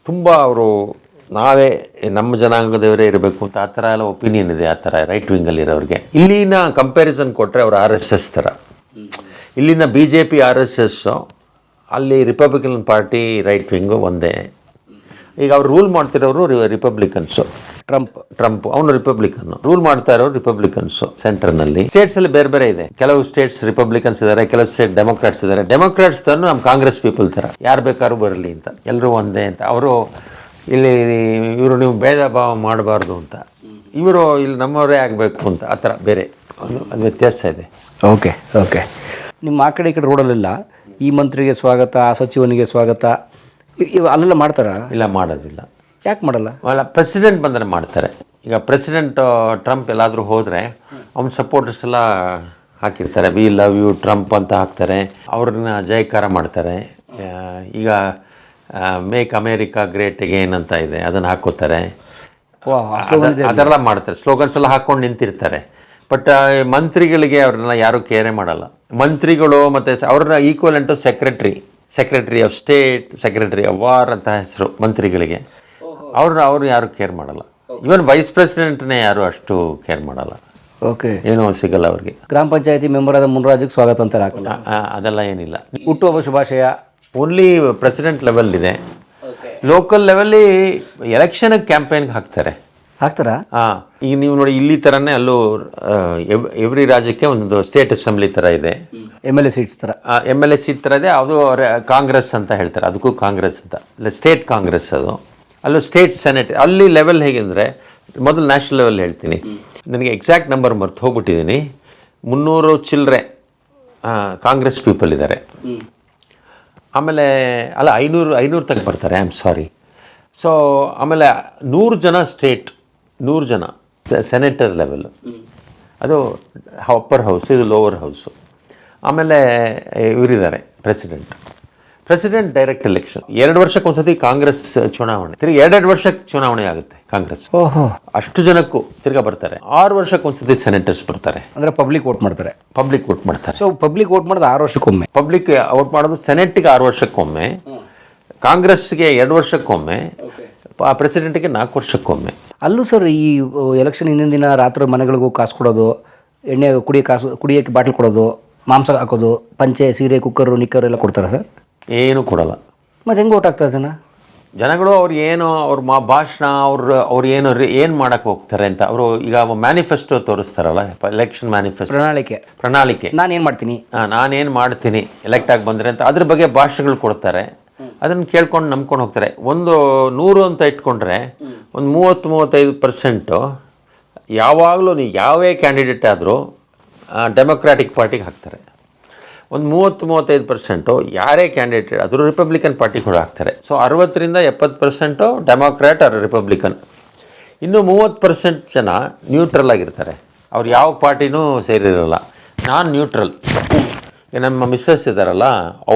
ತುಂಬ ಅವರು ನಾವೇ ನಮ್ಮ ಜನಾಂಗದವರೇ ಇರಬೇಕು ಅಂತ ಆ ಥರ ಎಲ್ಲ ಒಪಿನಿಯನ್ ಇದೆ. ಆ ಥರ ರೈಟ್ ವಿಂಗಲ್ಲಿರೋರಿಗೆ ಇಲ್ಲಿನ ಕಂಪ್ಯಾರಿಸನ್ ಕೊಟ್ಟರೆ ಅವರು RSS ಥರ. ಇಲ್ಲಿನ BJP RSS, ಅಲ್ಲಿ ರಿಪಬ್ಲಿಕನ್ ಪಾರ್ಟಿ ರೈಟ್ ವಿಂಗು ಒಂದೇ. ಈಗ ಅವ್ರು ರೂಲ್ ಮಾಡ್ತಿರೋರು ರಿಪಬ್ಲಿಕನ್ಸು. ಟ್ರಂಪ್ ಅವನು ರಿಪಬ್ಲಿಕನ್ನು, ರೂಲ್ ಮಾಡ್ತಾ ಇರೋರು ರಿಪಬ್ಲಿಕನ್ಸು ಸೆಂಟರ್ನಲ್ಲಿ. ಸ್ಟೇಟ್ಸಲ್ಲಿ ಬೇರೆ ಬೇರೆ ಇದೆ. ಕೆಲವು ಸ್ಟೇಟ್ಸ್ ರಿಪಬ್ಲಿಕನ್ಸ್ ಇದ್ದಾರೆ, ಕೆಲವು ಸ್ಟೇಟ್ ಡೆಮೊಕ್ರಾಟ್ಸ್ ಇದ್ದಾರೆ. ಡೆಮೊಕ್ರಾಟ್ಸ್ ತನ್ನು ನಮ್ಮ ಕಾಂಗ್ರೆಸ್ ಪೀಪಲ್ ಥರ ಯಾರು ಬೇಕಾದ್ರೂ ಬರಲಿ ಅಂತ, ಎಲ್ಲರೂ ಒಂದೇ ಅಂತ. ಅವರು ಇವರು ನೀವು ಭೇದ ಭಾವ ಮಾಡಬಾರ್ದು ಅಂತ, ಇವರು ಇಲ್ಲಿ ನಮ್ಮವರೇ ಆಗಬೇಕು ಅಂತ, ಆ ಥರ ಬೇರೆ ಅದು ವ್ಯತ್ಯಾಸ ಇದೆ. ಓಕೆ. ನಿಮ್ಮ ಆ ಕಡೆ ಈ ಕಡೆ ರೋಡಲ್ಲೆಲ್ಲ ಈ ಮಂತ್ರಿಗೆ ಸ್ವಾಗತ, ಆ ಸಚಿವನಿಗೆ ಸ್ವಾಗತ ಅಲ್ಲೆಲ್ಲ ಮಾಡ್ತಾರಾ? ಇಲ್ಲ, ಮಾಡೋದಿಲ್ಲ. ಯಾಕೆ ಮಾಡಲ್ಲ? ಪ್ರೆಸಿಡೆಂಟ್ ಬಂದರೆ ಮಾಡ್ತಾರೆ. ಈಗ ಪ್ರೆಸಿಡೆಂಟ್ ಟ್ರಂಪ್ ಎಲ್ಲಾದರೂ ಹೋದರೆ ಅವ್ನ ಸಪೋರ್ಟರ್ಸ್ ಎಲ್ಲ ಹಾಕಿರ್ತಾರೆ, ವಿ ಲವ್ ಯು ಟ್ರಂಪ್ ಅಂತ ಹಾಕ್ತಾರೆ. ಅವ್ರನ್ನ ಜಯಕಾರ ಮಾಡ್ತಾರೆ. ಈಗ ಮೇಕ್ ಅಮೇರಿಕಾ ಗ್ರೇಟ್ ಅಗೇನ್ ಅಂತ ಇದೆ, ಅದನ್ನು ಹಾಕೋತಾರೆ. ಅದೆಲ್ಲ ಮಾಡ್ತಾರೆ. ಸ್ಲೋಗನ್ಸ್ ಎಲ್ಲ ಹಾಕ್ಕೊಂಡು ನಿಂತಿರ್ತಾರೆ. ಬಟ್ ಮಂತ್ರಿಗಳಿಗೆ ಅವ್ರನ್ನ ಯಾರೂ ಕೇರೇ ಮಾಡಲ್ಲ. ಮಂತ್ರಿಗಳು ಮತ್ತು ಅವ್ರನ್ನ equivalent secretary of state, secretary of war ಅಂತ ಹೆಸರು ಮಂತ್ರಿಗಳಿಗೆ. ಅವ್ರು ಯಾರು ಕೇರ್ ಮಾಡಲ್ಲ. ಇವನ್ ವೈಸ್ ಪ್ರೆಸಿಡೆಂಟ್ನೇ ಯಾರು ಅಷ್ಟು ಕೇರ್ ಮಾಡಲ್ಲ. ಓಕೆ, ಏನೂ ಸಿಗಲ್ಲ ಅವ್ರಿಗೆ. ಗ್ರಾಮ ಪಂಚಾಯತಿ ಮೆಂಬರ್ ಆದ ಮುನ್ರಾಜಿಗೆ ಸ್ವಾಗತ ಅಂತ ಹಾಕಲ್ಲ, ಅದೆಲ್ಲ ಏನಿಲ್ಲ. ಹುಟ್ಟುಹಬ್ಬ ಶುಭಾಶಯ ಓನ್ಲಿ ಪ್ರೆಸಿಡೆಂಟ್ ಲೆವೆಲ್ ಇದೆ. ಲೋಕಲ್ ಲೆವೆಲ್ಲಿ ಎಲೆಕ್ಷನ್ಗೆ ಕ್ಯಾಂಪೇನ್ಗೆ ಹಾಕ್ತಾರಾ? ಈಗ ನೀವು ನೋಡಿ, ಇಲ್ಲಿ ಥರನೇ ಅಲ್ಲೂ ಎವ್ರಿ ರಾಜ್ಯಕ್ಕೆ ಒಂದು ಸ್ಟೇಟ್ ಅಸೆಂಬ್ಲಿ ಥರ ಇದೆ. MLA ಸೀಟ್ ಥರ ಇದೆ. ಅದು ಕಾಂಗ್ರೆಸ್ ಅಂತ ಹೇಳ್ತಾರೆ, ಅದಕ್ಕೂ ಕಾಂಗ್ರೆಸ್ ಅಂತ, ಸ್ಟೇಟ್ ಕಾಂಗ್ರೆಸ್ ಅದು. ಅಲ್ಲೂ ಸ್ಟೇಟ್ ಸೆನೆಟ್. ಅಲ್ಲಿ ಲೆವೆಲ್ ಹೇಗೆಂದರೆ, ಮೊದಲು ನ್ಯಾಷನಲ್ ಲೆವೆಲ್ ಹೇಳ್ತೀನಿ, ನನಗೆ ಎಕ್ಸಾಕ್ಟ್ ನಂಬರ್ ಮರ್ತು ಹೋಗ್ಬಿಟ್ಟಿದ್ದೀನಿ. 300 ಚಿಲ್ಲರೆ ಕಾಂಗ್ರೆಸ್ ಪೀಪಲ್ ಇದ್ದಾರೆ. ಆಮೇಲೆ 500 ತನಕ ಬರ್ತಾರೆ, ಐ ಆಮ್ ಸಾರಿ. ಸೊ ಆಮೇಲೆ 100 ಜನ ಸ್ಟೇಟ್, 100 ಜನ ಸೆನೆಟರ್ ಲೆವೆಲ್. ಅದು ಅಪ್ಪರ್ ಹೌಸ್, ಇದು ಲೋವರ್ ಹೌಸು. ಆಮೇಲೆ ಇವರಿದ್ದಾರೆ ಪ್ರೆಸಿಡೆಂಟ್ ಡೈರೆಕ್ಟ್ ಎಲೆಕ್ಷನ್. 2 ವರ್ಷಕ್ಕೆ ಒಂದ್ಸತಿ ಕಾಂಗ್ರೆಸ್ ಚುನಾವಣೆ, ತಿರ್ಗಿ 2 ವರ್ಷಕ್ಕೆ ಚುನಾವಣೆ ಆಗುತ್ತೆ ಕಾಂಗ್ರೆಸ್. ಅಷ್ಟು ಜನಕ್ಕೂ ತಿರ್ಗಾ ಬರ್ತಾರೆ. 6 ವರ್ಷಕ್ಕೆ ಒಂದ್ಸತಿ ಸೆನೆಟರ್ಸ್ ಬರ್ತಾರೆ. ಅಂದ್ರೆ ಪಬ್ಲಿಕ್ ವೋಟ್ ಮಾಡ್ತಾರೆ. ಸೊ ಪಬ್ಲಿಕ್ ವೋಟ್ ಮಾಡೋದು 6 ವರ್ಷಕ್ಕೊಮ್ಮೆ. ಪಬ್ಲಿಕ್ ವೋಟ್ ಮಾಡೋದು ಸೆನೆಟ್ಗೆ 6 ವರ್ಷಕ್ಕೊಮ್ಮೆ, ಕಾಂಗ್ರೆಸ್ಗೆ 2 ವರ್ಷಕ್ಕೊಮ್ಮೆ, ಪ್ರೆಸಿಡೆಂಟ್ಗೆ 4 ವರ್ಷಕ್ಕೊಮ್ಮೆ. ಅಲ್ಲೂ ಸರ್, ಈ ಎಲೆಕ್ಷನ್ ಹಿಂದಿನ ದಿನ ರಾತ್ರಿ ಮನೆಗಳಿಗೂ ಕಾಸು ಕೊಡೋದು, ಎಣ್ಣೆ ಕುಡಿಯೋಕ್ಕೆ ಬಾಟ್ಲ್ ಕೊಡೋದು, ಮಾಂಸ ಹಾಕೋದು, ಪಂಚೆ, ಸೀರೆ, ಕುಕ್ಕರು, ನಿಕ್ಕರ್ ಎಲ್ಲ ಕೊಡ್ತಾರೆ ಸರ್? ಏನೂ ಕೊಡಲ್ಲ. ಮತ್ತೆ ಹೆಂಗೆ ಓಟ್ ಆಗ್ತಾರೆ ಜನಗಳು? ಅವ್ರ ಭಾಷಣ, ಅವ್ರು ಏನು ಮಾಡಕ್ಕೆ ಹೋಗ್ತಾರೆ ಅಂತ ಅವರು ಈಗ ಮ್ಯಾನಿಫೆಸ್ಟೋ ತೋರಿಸ್ತಾರಲ್ಲ, ಎಲೆಕ್ಷನ್ ಮ್ಯಾನಿಫೆಸ್ಟೋ, ಪ್ರಣಾಳಿಕೆ, ನಾನೇನು ಮಾಡ್ತೀನಿ ಎಲೆಕ್ಟ್ ಆಗಿ ಬಂದರೆ ಅಂತ, ಅದ್ರ ಬಗ್ಗೆ ಭಾಷಣಗಳು ಕೊಡ್ತಾರೆ. ಅದನ್ನು ಕೇಳ್ಕೊಂಡು ನಂಬ್ಕೊಂಡು ಹೋಗ್ತಾರೆ. 100 ಅಂತ ಇಟ್ಕೊಂಡ್ರೆ ಒಂದು 30-35% ಯಾವಾಗಲೂ ನೀವು ಯಾವೇ ಕ್ಯಾಂಡಿಡೇಟ್ ಆದರೂ ಡೆಮೊಕ್ರಾಟಿಕ್ ಪಾರ್ಟಿಗೆ ಹಾಕ್ತಾರೆ. ಒಂದು 30-35% ಯಾರೇ ಕ್ಯಾಂಡಿಡೇಟ್ ಆದರೂ ರಿಪಬ್ಲಿಕನ್ ಪಾರ್ಟಿಗೆ ಕೂಡ ಹಾಕ್ತಾರೆ. So 60-70% Democrat or Republican. ಇನ್ನು 30% ಜನ ನ್ಯೂಟ್ರಲ್ ಆಗಿರ್ತಾರೆ. ಅವ್ರು ಯಾವ ಪಾರ್ಟಿನೂ ಸೇರಿರಲ್ಲ, ನಾನ್ ನ್ಯೂಟ್ರಲ್. ನಮ್ಮ ಮಿಸ್ಸಸ್ ಇದ್ದಾರಲ್ಲ,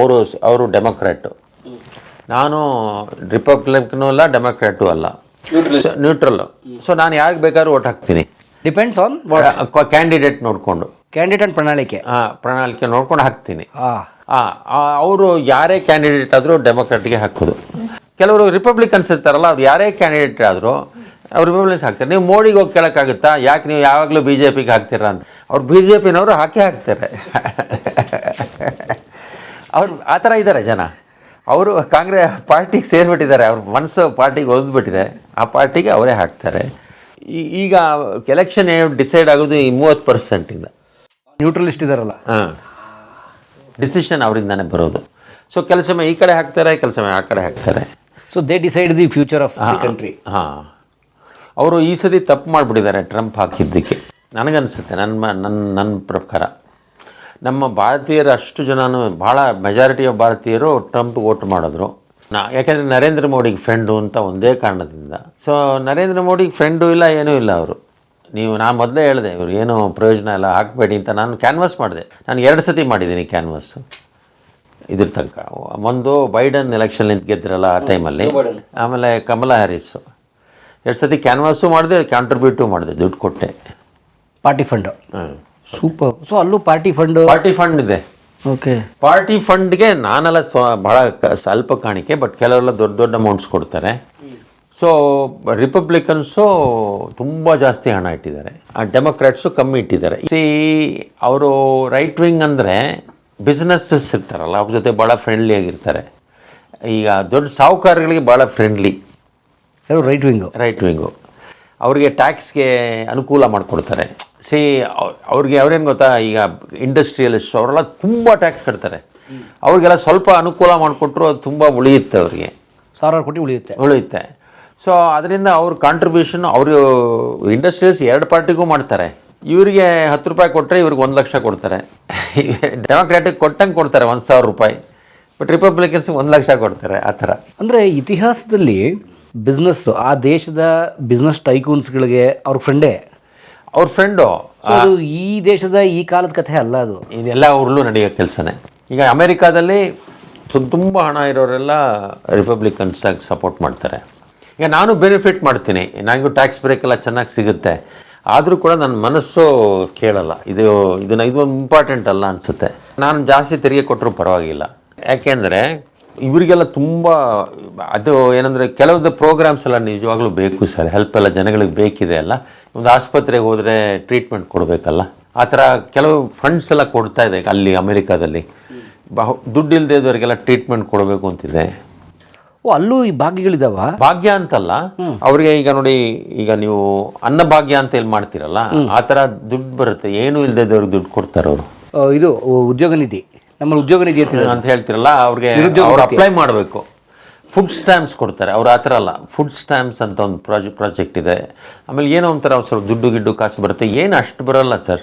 ಅವರು ಡೆಮೊಕ್ರಾಟು, ನಾನು ರಿಪಬ್ಲಿಕನ್ನೂ ಅಲ್ಲ ಡೆಮೊಕ್ರಾಟು ಅಲ್ಲ, ನ್ಯೂಟ್ರಲ್ಲು. ಸೊ ನಾನು ಯಾರಿಗೆ ಬೇಕಾದ್ರೂ ಓಟ್ ಹಾಕ್ತೀನಿ. ಡಿಪೆಂಡ್ಸ್ ಆನ್ ಕ್ಯಾಂಡಿಡೇಟ್ ನೋಡಿಕೊಂಡು, ಕ್ಯಾಂಡಿಡೇಟ್ ಪ್ರಣಾಳಿಕೆ ನೋಡ್ಕೊಂಡು ಹಾಕ್ತೀನಿ. ಅವರು ಯಾರೇ ಕ್ಯಾಂಡಿಡೇಟ್ ಆದರೂ ಡೆಮೊಕ್ರಾಟ್ಗೆ ಹಾಕೋದು. ಕೆಲವರು ರಿಪಬ್ಲಿಕನ್ಸ್ ಇರ್ತಾರಲ್ಲ, ಅವ್ರು ಯಾರೇ ಕ್ಯಾಂಡಿಡೇಟ್ ಆದರೂ ಅವ್ರು ರಿಪಬ್ಲಿಕನ್ಸ್ ಹಾಕ್ತಾರೆ. ನೀವು ಮೋಡಿಗೆ ಹೋಗಿ ಕೇಳೋಕ್ಕಾಗುತ್ತಾ ಯಾಕೆ ನೀವು ಯಾವಾಗಲೂ ಬಿ ಜೆ ಪಿಗೆ ಹಾಕ್ತೀರಾ ಅಂತ? ಅವ್ರು ಬಿ ಜೆ ಪಿನವರು ಹಾಕ್ತಾರೆ. ಅವ್ರು ಆ ಥರ ಇದ್ದಾರೆ ಜನ. ಅವರು ಕಾಂಗ್ರೆಸ್ ಪಾರ್ಟಿಗೆ ಸೇರಿಬಿಟ್ಟಿದ್ದಾರೆ, ಅವ್ರ ಮನಸ್ಸು ಪಾರ್ಟಿಗೆ ಒದ್ಬಿಟ್ಟಿದೆ, ಆ ಪಾರ್ಟಿಗೆ ಅವರೇ ಹಾಕ್ತಾರೆ. ಈಗ ಎಲೆಕ್ಷನ್ ಡಿಸೈಡ್ ಆಗೋದು ಈ 30%. ನ್ಯೂಟ್ರಲಿಸ್ಟ್ ಇದಾರಲ್ಲ, ಡಿಸಿಷನ್ ಅವರಿಂದಾನೇ ಬರೋದು. ಸೊ ಕೆಲಸ ಈ ಕಡೆ ಹಾಕ್ತಾರೆ, ಕೆಲಸ ಆ ಕಡೆ ಹಾಕ್ತಾರೆ. So they decide the future of the country. ಹಾಂ, ಅವರು ಈ ಸತಿ ತಪ್ಪು ಮಾಡಿಬಿಟ್ಟಿದ್ದಾರೆ ಟ್ರಂಪ್ ಹಾಕಿದ್ದಕ್ಕೆ ನನಗನ್ಸುತ್ತೆ. ನನ್ನ ಪ್ರಕಾರ ನಮ್ಮ ಭಾರತೀಯರು ಅಷ್ಟು ಜನನು ಭಾಳ ಮೆಜಾರಿಟಿ ಆಫ್ ಭಾರತೀಯರು ಟ್ರಂಪ್ ವೋಟ್ ಮಾಡಿದ್ರು. ಯಾಕೆಂದರೆ ನರೇಂದ್ರ ಮೋಡಿಗೆ ಫ್ರೆಂಡು ಅಂತ ಒಂದೇ ಕಾರಣದಿಂದ. ಸೊ ನರೇಂದ್ರ ಮೋಡಿಗೆ ಫ್ರೆಂಡು ಇಲ್ಲ, ಏನೂ ಇಲ್ಲ ಅವರು. ನಾನು ಮೊದಲೇ ಹೇಳಿದೆ ಇವರು ಏನೂ ಪ್ರಯೋಜನ ಇಲ್ಲ, ಹಾಕಬೇಡಿ ಅಂತ. ನಾನು ಕ್ಯಾನ್ವಾಸ್ ಮಾಡಿದೆ. ನಾನು 2 ಸತಿ ಮಾಡಿದ್ದೀನಿ ಕ್ಯಾನ್ವಾಸು ಇದ್ರ ತನಕ. ಒಂದು ಬೈಡನ್ ಎಲೆಕ್ಷನ್ ನಿಂತು ಗೆದ್ದಿರಲ್ಲ ಆ ಟೈಮಲ್ಲಿ, ಆಮೇಲೆ ಕಮಲಾ ಹ್ಯಾರಿಸು. 2 ಸತಿ ಕ್ಯಾನ್ವಾಸು ಮಾಡಿದೆ, ಕಾಂಟ್ರಿಬ್ಯೂಟು ಮಾಡಿದೆ, ದುಡ್ಡು ಕೊಟ್ಟೆ. Party fund. ಸೂಪರ್. ಸೊ ಅಲ್ಲೂ ಪಾರ್ಟಿ ಫಂಡ್ ಇದೆ. ಓಕೆ. ಪಾರ್ಟಿ ಫಂಡ್ಗೆ ನಾನೆಲ್ಲ ಭಾಳ ಸ್ವಲ್ಪ ಕಾಣಿಕೆ, ಬಟ್ ಕೆಲವೆಲ್ಲ ದೊಡ್ಡ ದೊಡ್ಡ ಅಮೌಂಟ್ಸ್ ಕೊಡ್ತಾರೆ. ಸೊ ರಿಪಬ್ಲಿಕನ್ಸು ತುಂಬ ಜಾಸ್ತಿ ಹಣ ಇಟ್ಟಿದ್ದಾರೆ, ಡೆಮೊಕ್ರಾಟ್ಸು ಕಮ್ಮಿ ಇಟ್ಟಿದ್ದಾರೆ. ಅವರು ರೈಟ್ ವಿಂಗ್ ಅಂದರೆ ಬಿಸ್ನೆಸ್ಸಸ್ ಇರ್ತಾರಲ್ಲ, ಅವ್ರ ಜೊತೆ ಭಾಳ ಫ್ರೆಂಡ್ಲಿ ಆಗಿರ್ತಾರೆ. ಈಗ ದೊಡ್ಡ ಸಾಹುಕಾರಗಳಿಗೆ ಭಾಳ ಫ್ರೆಂಡ್ಲಿ ರೈಟ್ ವಿಂಗು. ಅವ್ರಿಗೆ ಟ್ಯಾಕ್ಸ್ಗೆ ಅನುಕೂಲ ಮಾಡಿಕೊಡ್ತಾರೆ. ಅವ್ರೇನು ಗೊತ್ತಾ, ಈಗ ಇಂಡಸ್ಟ್ರಿಯಲಿಸ್ಟ್ ಅವರೆಲ್ಲ ತುಂಬ ಟ್ಯಾಕ್ಸ್ ಕಟ್ತಾರೆ. ಅವ್ರಿಗೆಲ್ಲ ಸ್ವಲ್ಪ ಅನುಕೂಲ ಮಾಡಿಕೊಟ್ರು ಅದು ತುಂಬ ಉಳಿಯುತ್ತೆ, ಅವ್ರಿಗೆ 1000 ಕೋಟಿ ಉಳಿಯುತ್ತೆ. ಸೊ ಅದರಿಂದ ಅವ್ರ ಕಾಂಟ್ರಿಬ್ಯೂಷನ್, ಅವರು ಇಂಡಸ್ಟ್ರಿಯಲ್ಸ್ 2 ಪಾರ್ಟಿಗೂ ಮಾಡ್ತಾರೆ. ಇವರಿಗೆ 10 ರೂಪಾಯಿ ಕೊಟ್ಟರೆ ಇವ್ರಿಗೆ 1 ಲಕ್ಷ ಕೊಡ್ತಾರೆ. ಡೆಮೊಕ್ರಾಟಿಕ್ ಕೊಟ್ಟಂಗೆ ಕೊಡ್ತಾರೆ 1,000 ರೂಪಾಯಿ, ಬಟ್ ರಿಪಬ್ಲಿಕನ್ಸ್ಗೆ 1 ಲಕ್ಷ ಕೊಡ್ತಾರೆ. ಆ ಥರ. ಅಂದರೆ ಇತಿಹಾಸದಲ್ಲಿ ಬಿಸ್ನೆಸ್, ಆ ದೇಶದ ಬಿಸ್ನೆಸ್ ಟೈಕೂನ್ಸ್ಗಳಿಗೆ ಅವ್ರ ಫ್ರೆಂಡು. ಅದು ಈ ದೇಶದ ಈ ಕಾಲದ ಕಥೆ ಅಲ್ಲ, ಅದು ಇದೆಲ್ಲ ಅವ್ರಲ್ಲೂ ನಡೆಯೋ ಕೆಲಸನೇ. ಈಗ ಅಮೇರಿಕಾದಲ್ಲಿ ತುಂಬ ಹಣ ಇರೋರೆಲ್ಲ ರಿಪಬ್ಲಿಕನ್ಸಾಗಿ ಸಪೋರ್ಟ್ ಮಾಡ್ತಾರೆ. ಈಗ ನಾನು ಬೆನಿಫಿಟ್ ಮಾಡ್ತೀನಿ, ನನಗೂ ಟ್ಯಾಕ್ಸ್ ಬ್ರೇಕ್ ಎಲ್ಲ ಚೆನ್ನಾಗಿ ಸಿಗುತ್ತೆ, ಆದರೂ ಕೂಡ ನನ್ನ ಮನಸ್ಸು ಕೇಳಲ್ಲ. ಇದು ಇಂಪಾರ್ಟೆಂಟ್ ಅಲ್ಲ ಅನಿಸುತ್ತೆ. ನಾನು ಜಾಸ್ತಿ ತೆರಿಗೆ ಕೊಟ್ಟರು ಪರವಾಗಿಲ್ಲ. ಯಾಕೆಂದರೆ ಇವರಿಗೆಲ್ಲ ತುಂಬ ಅದು ಏನಂದರೆ ಕೆಲವೊಂದು ಪ್ರೋಗ್ರಾಮ್ಸ್ ಎಲ್ಲ ನಿಜವಾಗ್ಲೂ ಬೇಕು ಸರ್. ಹೆಲ್ಪ್ ಎಲ್ಲ ಜನಗಳಿಗೆ ಬೇಕಿದೆ ಅಲ್ಲ. ಒಂದು ಆಸ್ಪತ್ರೆಗೆ ಹೋದರೆ ಟ್ರೀಟ್ಮೆಂಟ್ ಕೊಡಬೇಕಲ್ಲ, ಆ ಥರ ಕೆಲವು ಫಂಡ್ಸ್ ಎಲ್ಲ ಕೊಡ್ತಾ ಇದೆ ಅಲ್ಲಿ ಅಮೇರಿಕಾದಲ್ಲಿ. ದುಡ್ಡು ಇಲ್ಲದೆ ಇದ್ದವರಿಗೆಲ್ಲ ಟ್ರೀಟ್ಮೆಂಟ್ ಕೊಡಬೇಕು ಅಂತಿದೆ. ಅಲ್ಲೂ ಈ ಭಾಗ್ಯಗಳಿದಾವ? ಭಾಗ್ಯ ಅಂತಲ್ಲ, ಅವ್ರಿಗೆ ಈಗ ನೋಡಿ, ಈಗ ನೀವು ಅನ್ನಭಾಗ್ಯ ಅಂತ ಎಲ್ಲಿ ಮಾಡ್ತೀರಲ್ಲ, ಆ ಥರ ದುಡ್ಡು ಬರುತ್ತೆ. ಏನೂ ಇಲ್ಲದೆ ಇದ್ದವ್ರಿಗೆ ದುಡ್ಡು ಕೊಡ್ತಾರೆ ಅವರು. ಇದು ಉದ್ಯೋಗ ನಿಧಿ, ನಮ್ಮಲ್ಲಿ ಉದ್ಯೋಗ ನಿಧಿ ಅಂತ ಹೇಳ್ತಿರಲ್ಲ, ಅವ್ರಿಗೆ ಅವ್ರು ಅಪ್ಲೈ ಮಾಡಬೇಕು. ಫುಡ್ ಸ್ಟ್ಯಾಂಪ್ಸ್ ಕೊಡ್ತಾರೆ ಅವ್ರು. ಆ ಥರ ಅಲ್ಲ, ಫುಡ್ ಸ್ಟ್ಯಾಂಪ್ಸ್ ಅಂತ ಒಂದು ಪ್ರಾಜೆಕ್ಟ್ ಇದೆ. ಆಮೇಲೆ ಏನೋ ಒಂಥರ ಸ್ವಲ್ಪ ದುಡ್ಡು ಕಾಸು ಬರುತ್ತೆ. ಏನು ಅಷ್ಟು ಬರೋಲ್ಲ ಸರ್.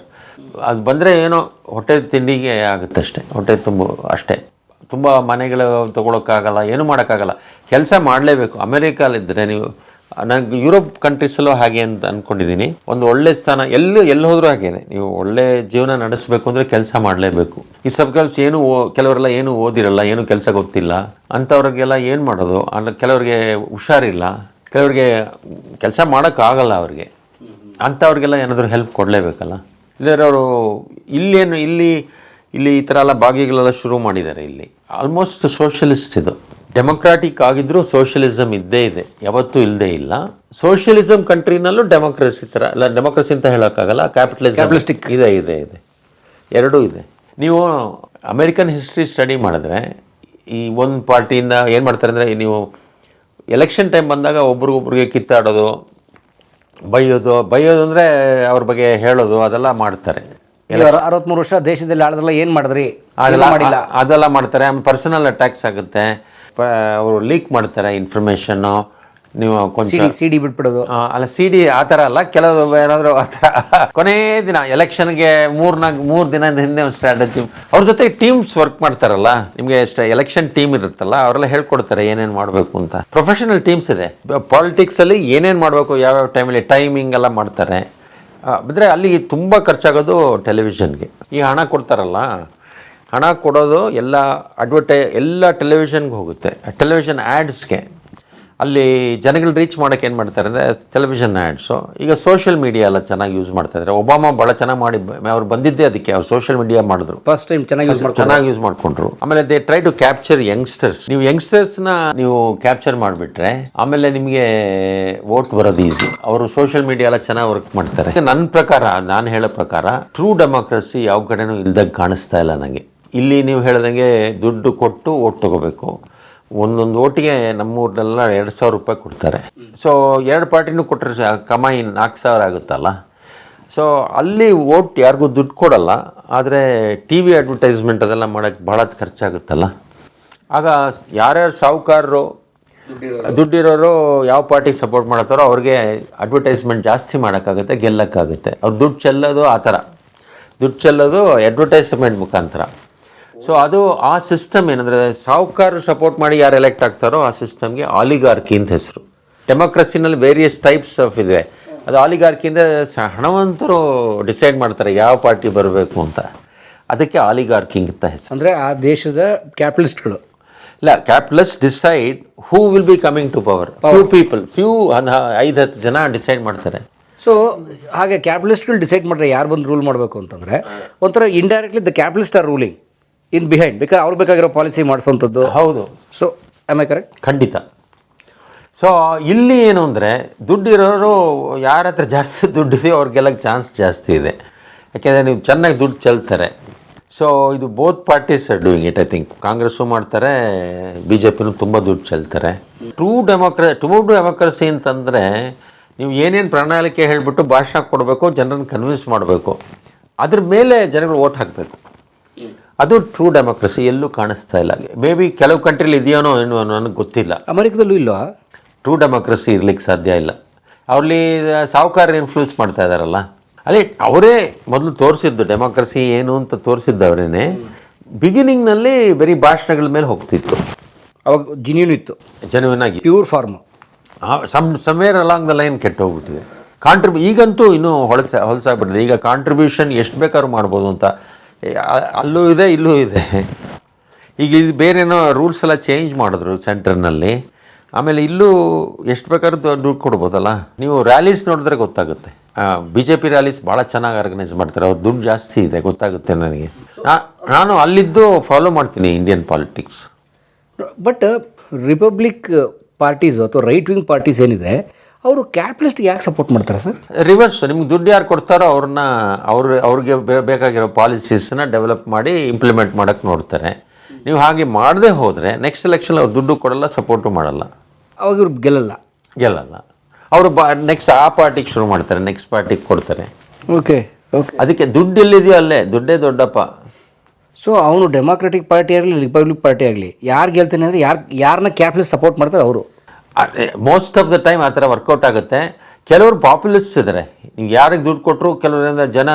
ಅದು ಬಂದರೆ ಏನೋ ಹೊಟ್ಟೆ ತಿಂಡಿಗೆ ಆಗುತ್ತೆ ಅಷ್ಟೇ, ಹೊಟ್ಟೆ ತುಂಬ ಅಷ್ಟೇ. ತುಂಬ ಮನೆಗಳು ತೊಗೊಳಕ್ಕಾಗಲ್ಲ, ಏನೂ ಮಾಡೋಕ್ಕಾಗಲ್ಲ, ಕೆಲಸ ಮಾಡಲೇಬೇಕು. ಅಮೇರಿಕಲ್ಲಿದ್ದರೆ ನೀವು, ನನಗೆ ಯುರೋಪ್ ಕಂಟ್ರೀಸಲ್ಲೂ ಹಾಗೆ ಅಂತ ಅಂದ್ಕೊಂಡಿದ್ದೀನಿ. ಒಂದು ಒಳ್ಳೆ ಸ್ಥಾನ ಎಲ್ಲಿ ಹೋದರೂ ಹಾಗೇನೆ. ನೀವು ಒಳ್ಳೆ ಜೀವನ ನಡೆಸಬೇಕು ಅಂದರೆ ಕೆಲಸ ಮಾಡಲೇಬೇಕು. ಈ ಸಬ್ಗರ್ಲ್ಸ್ ಕೆಲವರೆಲ್ಲ ಏನು ಓದಿರಲ್ಲ, ಏನು ಕೆಲಸ ಗೊತ್ತಿಲ್ಲ, ಅಂಥವ್ರಿಗೆಲ್ಲ ಏನು ಮಾಡೋದು? ಕೆಲವ್ರಿಗೆ ಹುಷಾರಿಲ್ಲ, ಕೆಲವ್ರಿಗೆ ಕೆಲಸ ಮಾಡೋಕ್ಕಾಗಲ್ಲ ಅವ್ರಿಗೆ. ಅಂಥವ್ರಿಗೆಲ್ಲ ಏನಾದರೂ ಹೆಲ್ಪ್ ಕೊಡಲೇಬೇಕಲ್ಲ. ಇಲ್ಲರವರು ಇಲ್ಲಿ ಈ ಥರ ಎಲ್ಲ ಭಾಗ್ಯಗಳೆಲ್ಲ ಶುರು ಮಾಡಿದ್ದಾರೆ. ಇಲ್ಲಿ ಆಲ್ಮೋಸ್ಟ್ ಸೋಷಲಿಸ್ಟ್ ಇದು. ಡೆಮೊಕ್ರಾಟಿಕ್ ಆಗಿದ್ರೂ ಸೋಷಿಯಲಿಸಮ್ ಇದ್ದೇ ಇದೆ, ಯಾವತ್ತೂ ಇಲ್ಲದೇ ಇಲ್ಲ. ಸೋಷಿಯಲಿಸಮ್ ಕಂಟ್ರಿನಲ್ಲೂ ಡೆಮೊಕ್ರಸಿ ಥರ ಇಲ್ಲ, ಡೆಮೊಕ್ರಸಿ ಅಂತ ಹೇಳೋಕ್ಕಾಗಲ್ಲ, ಕ್ಯಾಪಿಟಲಿಸ್ಟಿಕ್ ಇದೆ ಎರಡೂ ಇದೆ. ನೀವು ಅಮೇರಿಕನ್ ಹಿಸ್ಟ್ರಿ ಸ್ಟಡಿ ಮಾಡಿದ್ರೆ ಈ ಒಂದು ಪಾರ್ಟಿಯಿಂದ ಏನು ಮಾಡ್ತಾರೆ ಅಂದರೆ, ನೀವು ಎಲೆಕ್ಷನ್ ಟೈಮ್ ಬಂದಾಗ ಒಬ್ರಿಗೊಬ್ರಿಗೆ ಕಿತ್ತಾಡೋದು, ಬೈಯೋದು ಅಂದರೆ ಅವ್ರ ಬಗ್ಗೆ ಹೇಳೋದು, ಅದೆಲ್ಲ ಮಾಡ್ತಾರೆ. 63 ವರ್ಷ ದೇಶದಲ್ಲಿ ಆಳಿದ್ರಲ್ಲ, ಏನು ಮಾಡಿದ್ರಿ? ಅದೆಲ್ಲ ಮಾಡ್ತಾರೆ. ಆಮೇಲೆ ಪರ್ಸನಲ್ ಅಟ್ಯಾಕ್ಸ್ ಆಗುತ್ತೆ, ಅವರು ಲೀಕ್ ಮಾಡ್ತಾರೆ ಇನ್ಫಾರ್ಮೇಷನ್ನು. ನೀವು ಕೊಂಚ ಸಿಡಿ ಬಿಟ್ಬಿಡೋದು ಅಲ್ಲ, ಸಿಡಿ ಆ ಥರ ಅಲ್ಲ, ಕೆಲವು ಏನಾದರೂ ಆ ಥರ. ಕೊನೇ ದಿನ ಎಲೆಕ್ಷನ್ಗೆ 3 ದಿನದ ಹಿಂದೆ ಒಂದು ಸ್ಟ್ರಾಟಜಿ, ಅವ್ರ ಜೊತೆ ಟೀಮ್ಸ್ ವರ್ಕ್ ಮಾಡ್ತಾರಲ್ಲ. ನಿಮಗೆ ಎಲೆಕ್ಷನ್ ಟೀಮ್ ಇರುತ್ತಲ್ಲ, ಅವರೆಲ್ಲ ಹೇಳ್ಕೊಡ್ತಾರೆ ಏನೇನು ಮಾಡಬೇಕು ಅಂತ. ಪ್ರೊಫೆಷನಲ್ ಟೀಮ್ಸ್ ಇದೆ ಪಾಲಿಟಿಕ್ಸಲ್ಲಿ, ಏನೇನು ಮಾಡಬೇಕು, ಯಾವ್ಯಾವ ಟೈಮಲ್ಲಿ ಟೈಮಿಂಗ್ ಎಲ್ಲ ಮಾಡ್ತಾರೆ. ಅಂದರೆ ಅಲ್ಲಿ ತುಂಬ ಖರ್ಚಾಗೋದು ಟೆಲಿವಿಷನ್ಗೆ. ಈ ಹಣ ಕೊಡ್ತಾರಲ್ಲ, ಹಣ ಕೊಡೋದು ಎಲ್ಲ ಎಲ್ಲ ಟೆಲಿವಿಷನ್ಗೆ ಹೋಗುತ್ತೆ, ಟೆಲಿವಿಷನ್ ಆ್ಯಡ್ಸ್ಗೆ. ಅಲ್ಲಿ ಜನಗಳು ರೀಚ್ ಮಾಡೋಕ್ಕೆ ಏನು ಮಾಡ್ತಾರೆ ಅಂದರೆ ಟೆಲಿವಿಷನ್ ಆ್ಯಡ್ಸು. ಈಗ ಸೋಷಿಯಲ್ ಮೀಡಿಯಾ ಎಲ್ಲ ಚೆನ್ನಾಗಿ ಯೂಸ್ ಮಾಡ್ತಾ ಇದ್ದಾರೆ. ಒಬಾಮಾ ಭಾಳ ಚೆನ್ನಾಗಿ ಮಾಡಿ ಅವ್ರು ಬಂದಿದ್ದೇ ಅದಕ್ಕೆ, ಅವ್ರು ಸೋಷಿಯಲ್ ಮೀಡಿಯಾ ಮಾಡಿದ್ರು, ಫಸ್ಟ್ ಟೈಮ್ ಚೆನ್ನಾಗಿ ಯೂಸ್ ಮಾಡ್ಕೊಂಡ್ರು. ಆಮೇಲೆ they try to capture youngsters. ನೀವು ಯಂಗ್ಸ್ಟರ್ಸ್ನ ನೀವು ಕ್ಯಾಪ್ಚರ್ ಮಾಡಿಬಿಟ್ರೆ ಆಮೇಲೆ ನಿಮಗೆ ವೋಟ್ ಬರೋದು ಈಸಿ. ಅವರು ಸೋಷಿಯಲ್ ಮೀಡಿಯಾ ಎಲ್ಲ ಚೆನ್ನಾಗಿ ವರ್ಕ್ ಮಾಡ್ತಾರೆ. ನನ್ನ ಪ್ರಕಾರ, ನಾನು ಹೇಳೋ ಪ್ರಕಾರ ಟ್ರೂ ಡೆಮೋಕ್ರಸಿ ಯಾವ ಕಡೆನೂ ಇಲ್ದಾಗ ಕಾಣಿಸ್ತಾ ಇಲ್ಲ ನನಗೆ. ಇಲ್ಲಿ ನೀವು ಹೇಳ್ದಂಗೆ ದುಡ್ಡು ಕೊಟ್ಟು ಓಟ್ ತೊಗೋಬೇಕು. ಒಂದೊಂದು ಓಟಿಗೆ ನಮ್ಮೂರನ್ನೆಲ್ಲ 2,000 ರೂಪಾಯಿ ಕೊಡ್ತಾರೆ. ಸೊ 2 ಪಾರ್ಟಿನೂ ಕೊಟ್ಟರೆ ಕಮಾಯಿ 4,000 ಆಗುತ್ತಲ್ಲ. ಸೊ ಅಲ್ಲಿ ಓಟ್ ಯಾರಿಗೂ ದುಡ್ಡು ಕೊಡಲ್ಲ, ಆದರೆ ಟಿ ವಿ ಅಡ್ವರ್ಟೈಸ್ಮೆಂಟ್ ಅದೆಲ್ಲ ಮಾಡೋಕ್ಕೆ ಭಾಳ ಖರ್ಚಾಗುತ್ತಲ್ಲ. ಆಗ ಯಾರ್ಯಾರು ಸಾಹುಕಾರರು ದುಡ್ಡಿರೋರು ಯಾವ ಪಾರ್ಟಿಗೆ ಸಪೋರ್ಟ್ ಮಾಡ್ತಾರೋ ಅವ್ರಿಗೆ ಅಡ್ವರ್ಟೈಸ್ಮೆಂಟ್ ಜಾಸ್ತಿ ಮಾಡೋಕ್ಕಾಗುತ್ತೆ, ಗೆಲ್ಲಕ್ಕಾಗುತ್ತೆ. ಅವ್ರು ದುಡ್ಡು ಚೆಲ್ಲೋದು ಆ ಥರ, ದುಡ್ಡು ಚೆಲ್ಲೋದು ಅಡ್ವರ್ಟೈಸ್ಮೆಂಟ್ ಮುಖಾಂತರ. ಸೊ ಅದು ಆ ಸಿಸ್ಟಮ್ ಏನಂದರೆ, ಸಾಹುಕಾರರು ಸಪೋರ್ಟ್ ಮಾಡಿ ಯಾರು ಎಲೆಕ್ಟ್ ಆಗ್ತಾರೋ ಆ ಸಿಸ್ಟಮ್ಗೆ ಆಲಿಗಾರ್ಕಿ ಅಂತ ಹೆಸರು. ಡೆಮೋಕ್ರಸಿನಲ್ಲಿ ವೇರಿಯಸ್ ಟೈಪ್ಸ್ ಆಫ್ ಇದೆ. ಅದು ಆಲಿಗಾರ್ಕಿಯಿಂದ ಹಣವಂತರು ಡಿಸೈಡ್ ಮಾಡ್ತಾರೆ ಯಾವ ಪಾರ್ಟಿ ಬರಬೇಕು ಅಂತ, ಅದಕ್ಕೆ ಆಲಿಗಾರ್ಕಿ ಅಂತ ಹೆಸರು. ಅಂದರೆ ಆ ದೇಶದ ಕ್ಯಾಪಿಟಲಿಸ್ಟ್ಗಳು ಇಲ್ಲ, capitalist decide who will be coming to power. Few people, 5-10 ಜನ ಡಿಸೈಡ್ ಮಾಡ್ತಾರೆ. ಸೊ ಹಾಗೆ ಕ್ಯಾಪಿಟಲಿಸ್ಟ್ಗಳು ಡಿಸೈಡ್ ಮಾಡಿದ್ರೆ ಯಾರು ಬಂದು ರೂಲ್ ಮಾಡಬೇಕು ಅಂತಂದರೆ ಒಂಥರ indirectly the capitalist R ruling in behind, ಬೇಕಾದ್ರೆ ಅವ್ರು ಬೇಕಾಗಿರೋ ಪಾಲಿಸಿ ಮಾಡಿಸೋವಂಥದ್ದು. ಹೌದು. So am I correct? ಖಂಡಿತ. ಸೊ ಇಲ್ಲಿ ಏನು ಅಂದರೆ, ದುಡ್ಡಿರೋರು ಯಾರ ಹತ್ರ ಜಾಸ್ತಿ ದುಡ್ಡಿದೆಯೋ ಅವ್ರಿಗೆಲ್ಲಕ್ಕೆ ಚಾನ್ಸ್ ಜಾಸ್ತಿ ಇದೆ. ಯಾಕೆಂದರೆ ನೀವು ಚೆನ್ನಾಗಿ ದುಡ್ಡು ಚೆಲ್ತಾರೆ. ಸೊ ಇದು both parties are doing it. I think Congress ಮಾಡ್ತಾರೆ, BJPನೂ ತುಂಬ ದುಡ್ಡು ಚೆಲ್ತಾರೆ. ಟ್ರೂ ಡೆಮೋಕ್ರಸಿ ಅಂತಂದರೆ ನೀವು ಏನೇನು ಪ್ರಣಾಳಿಕೆ ಹೇಳಿಬಿಟ್ಟು ಭಾಷಣ ಕೊಡಬೇಕು, ಜನರನ್ನು ಕನ್ವಿನ್ಸ್ ಮಾಡಬೇಕು, ಅದ್ರ ಮೇಲೆ ಜನಗಳು ಓಟ್ ಹಾಕಬೇಕು. ಅದು ಟ್ರೂ ಡೆಮೋಕ್ರಸಿ. ಎಲ್ಲೂ ಕಾಣಿಸ್ತಾ ಇಲ್ಲ. ಮೇ ಬಿ ಕೆಲವು ಕಂಟ್ರಿಲಿ ಇದೆಯೋ ಏನೋ ನನಗೆ ಗೊತ್ತಿಲ್ಲ. ಅಮೆರಿಕದಲ್ಲೂ ಇಲ್ವಾ ಟ್ರೂ ಡೆಮೋಕ್ರಸಿ ಇರ್ಲಿಕ್ಕೆ ಸಾಧ್ಯ ಇಲ್ಲ. ಅವ್ರಲ್ಲಿ ಸಾಹುಕಾರ ಇನ್ಫ್ಲೂಯೆನ್ಸ್ ಮಾಡ್ತಾ ಇದ್ದಾರಲ್ಲ, ಅಲ್ಲಿ ಅವರೇ ಮೊದಲು ತೋರಿಸಿದ್ದು ಡೆಮೋಕ್ರಸಿ ಏನು ಅಂತ ತೋರಿಸಿದ್ದು ಅವರೇನೆ. ಬಿಗಿನಿಂಗ್ನಲ್ಲಿ ಬರೀ ಭಾಷಣಗಳ ಮೇಲೆ ಹೋಗ್ತಿತ್ತು. ಅವಾಗ ಜಿನ್ಯೂನ್ ಇತ್ತು, ಜೆನ್ಯೂನ್ ಆಗಿ pure form. Somewhere along the line ಕೆಟ್ಟು ಹೋಗ್ಬಿಟ್ಟಿದೆ. ಈಗಂತೂ ಇನ್ನೂ ಹೊಲಸಾಗ್ಬಿಟ್ಟಿದೆ. ಈಗ ಕಾಂಟ್ರಿಬ್ಯೂಷನ್ ಎಷ್ಟು ಬೇಕಾದ್ರೂ ಮಾಡ್ಬೋದು ಅಂತ ಅಲ್ಲೂ ಇದೆ, ಇಲ್ಲೂ ಇದೆ. ಈಗ ಇದು ಬೇರೆನೋ ರೂಲ್ಸ್ ಎಲ್ಲ ಚೇಂಜ್ ಮಾಡಿದ್ರು ಸೆಂಟರ್ನಲ್ಲಿ. ಆಮೇಲೆ ಇಲ್ಲೂ ಎಷ್ಟು ಬೇಕಾದ್ರೂ ದುಡ್ಡು ಕೊಡ್ಬೋದಲ್ಲ. ನೀವು ರ್ಯಾಲೀಸ್ ನೋಡಿದ್ರೆ ಗೊತ್ತಾಗುತ್ತೆ. BJP ರ್ಯಾಲೀಸ್ ಭಾಳ ಚೆನ್ನಾಗಿ ಆರ್ಗನೈಸ್ ಮಾಡ್ತಾರೆ. ಅವ್ರು ದುಡ್ಡು ಜಾಸ್ತಿ ಇದೆ, ಗೊತ್ತಾಗುತ್ತೆ ನನಗೆ. ನಾನು ಅಲ್ಲಿದ್ದು ಫಾಲೋ ಮಾಡ್ತೀನಿ Indian politics. But republic parties ಅಥವಾ ರೈಟ್ ವಿಂಗ್ ಪಾರ್ಟೀಸ್ ಏನಿದೆ, ಅವರು ಕ್ಯಾಪಿಟಲಿಸ್ಟ್ ಯಾಕೆ ಸಪೋರ್ಟ್ ಮಾಡ್ತಾರೆ ಸರ್? ರಿವರ್ಸ್. ನಿಮ್ಗೆ ದುಡ್ಡು ಯಾರು ಕೊಡ್ತಾರೋ ಅವ್ರಿಗೆ ಬೇಕಾಗಿರೋ ಪಾಲಿಸೀಸ್ನ ಡೆವಲಪ್ ಮಾಡಿ ಇಂಪ್ಲಿಮೆಂಟ್ ಮಾಡೋಕ್ಕೆ ನೋಡ್ತಾರೆ. ನೀವು ಹಾಗೆ ಮಾಡದೆ ಹೋದರೆ ನೆಕ್ಸ್ಟ್ ಎಲೆಕ್ಷನ್ ಅವ್ರು ದುಡ್ಡು ಕೊಡಲ್ಲ, ಸಪೋರ್ಟು ಮಾಡಲ್ಲ, ಅವಾಗ ಇವ್ರು ಗೆಲ್ಲಲ್ಲ. ಅವರು ನೆಕ್ಸ್ಟ್ ಆ ಪಾರ್ಟಿಗೆ ಶುರು ಮಾಡ್ತಾರೆ, ನೆಕ್ಸ್ಟ್ ಪಾರ್ಟಿಗೆ ಕೊಡ್ತಾರೆ. ಓಕೆ. ಅದಕ್ಕೆ ದುಡ್ಡು ಎಲ್ಲಿದೆಯೋ ಅಲ್ಲೇ ದುಡ್ಡೇ ದೊಡ್ಡಪ್ಪ. ಸೊ ಅವನು ಡೆಮಾಕ್ರೆಟಿಕ್ ಪಾರ್ಟಿ ಆಗಲಿ ರಿಪಬ್ಲಿಕ್ ಪಾರ್ಟಿ ಆಗಲಿ ಯಾರು ಗೆಲ್ತಾನೆ ಅಂದರೆ ಯಾರನ್ನ ಕ್ಯಾಪಿಟಲಿಸ್ಟ್ ಸಪೋರ್ಟ್ ಮಾಡ್ತಾರೆ ಅವರು. ಮೋಸ್ಟ್ ಆಫ್ ದ ಟೈಮ್ ಆ ಥರ ವರ್ಕೌಟ್ ಆಗುತ್ತೆ. ಕೆಲವರು ಪಾಪ್ಯುಲಿಸ್ಟ್ ಇದ್ದಾರೆ. ನೀವು ಯಾರಿಗೆ ದುಡ್ಡು ಕೊಟ್ಟರು ಕೆಲವರಿಂದ ಜನ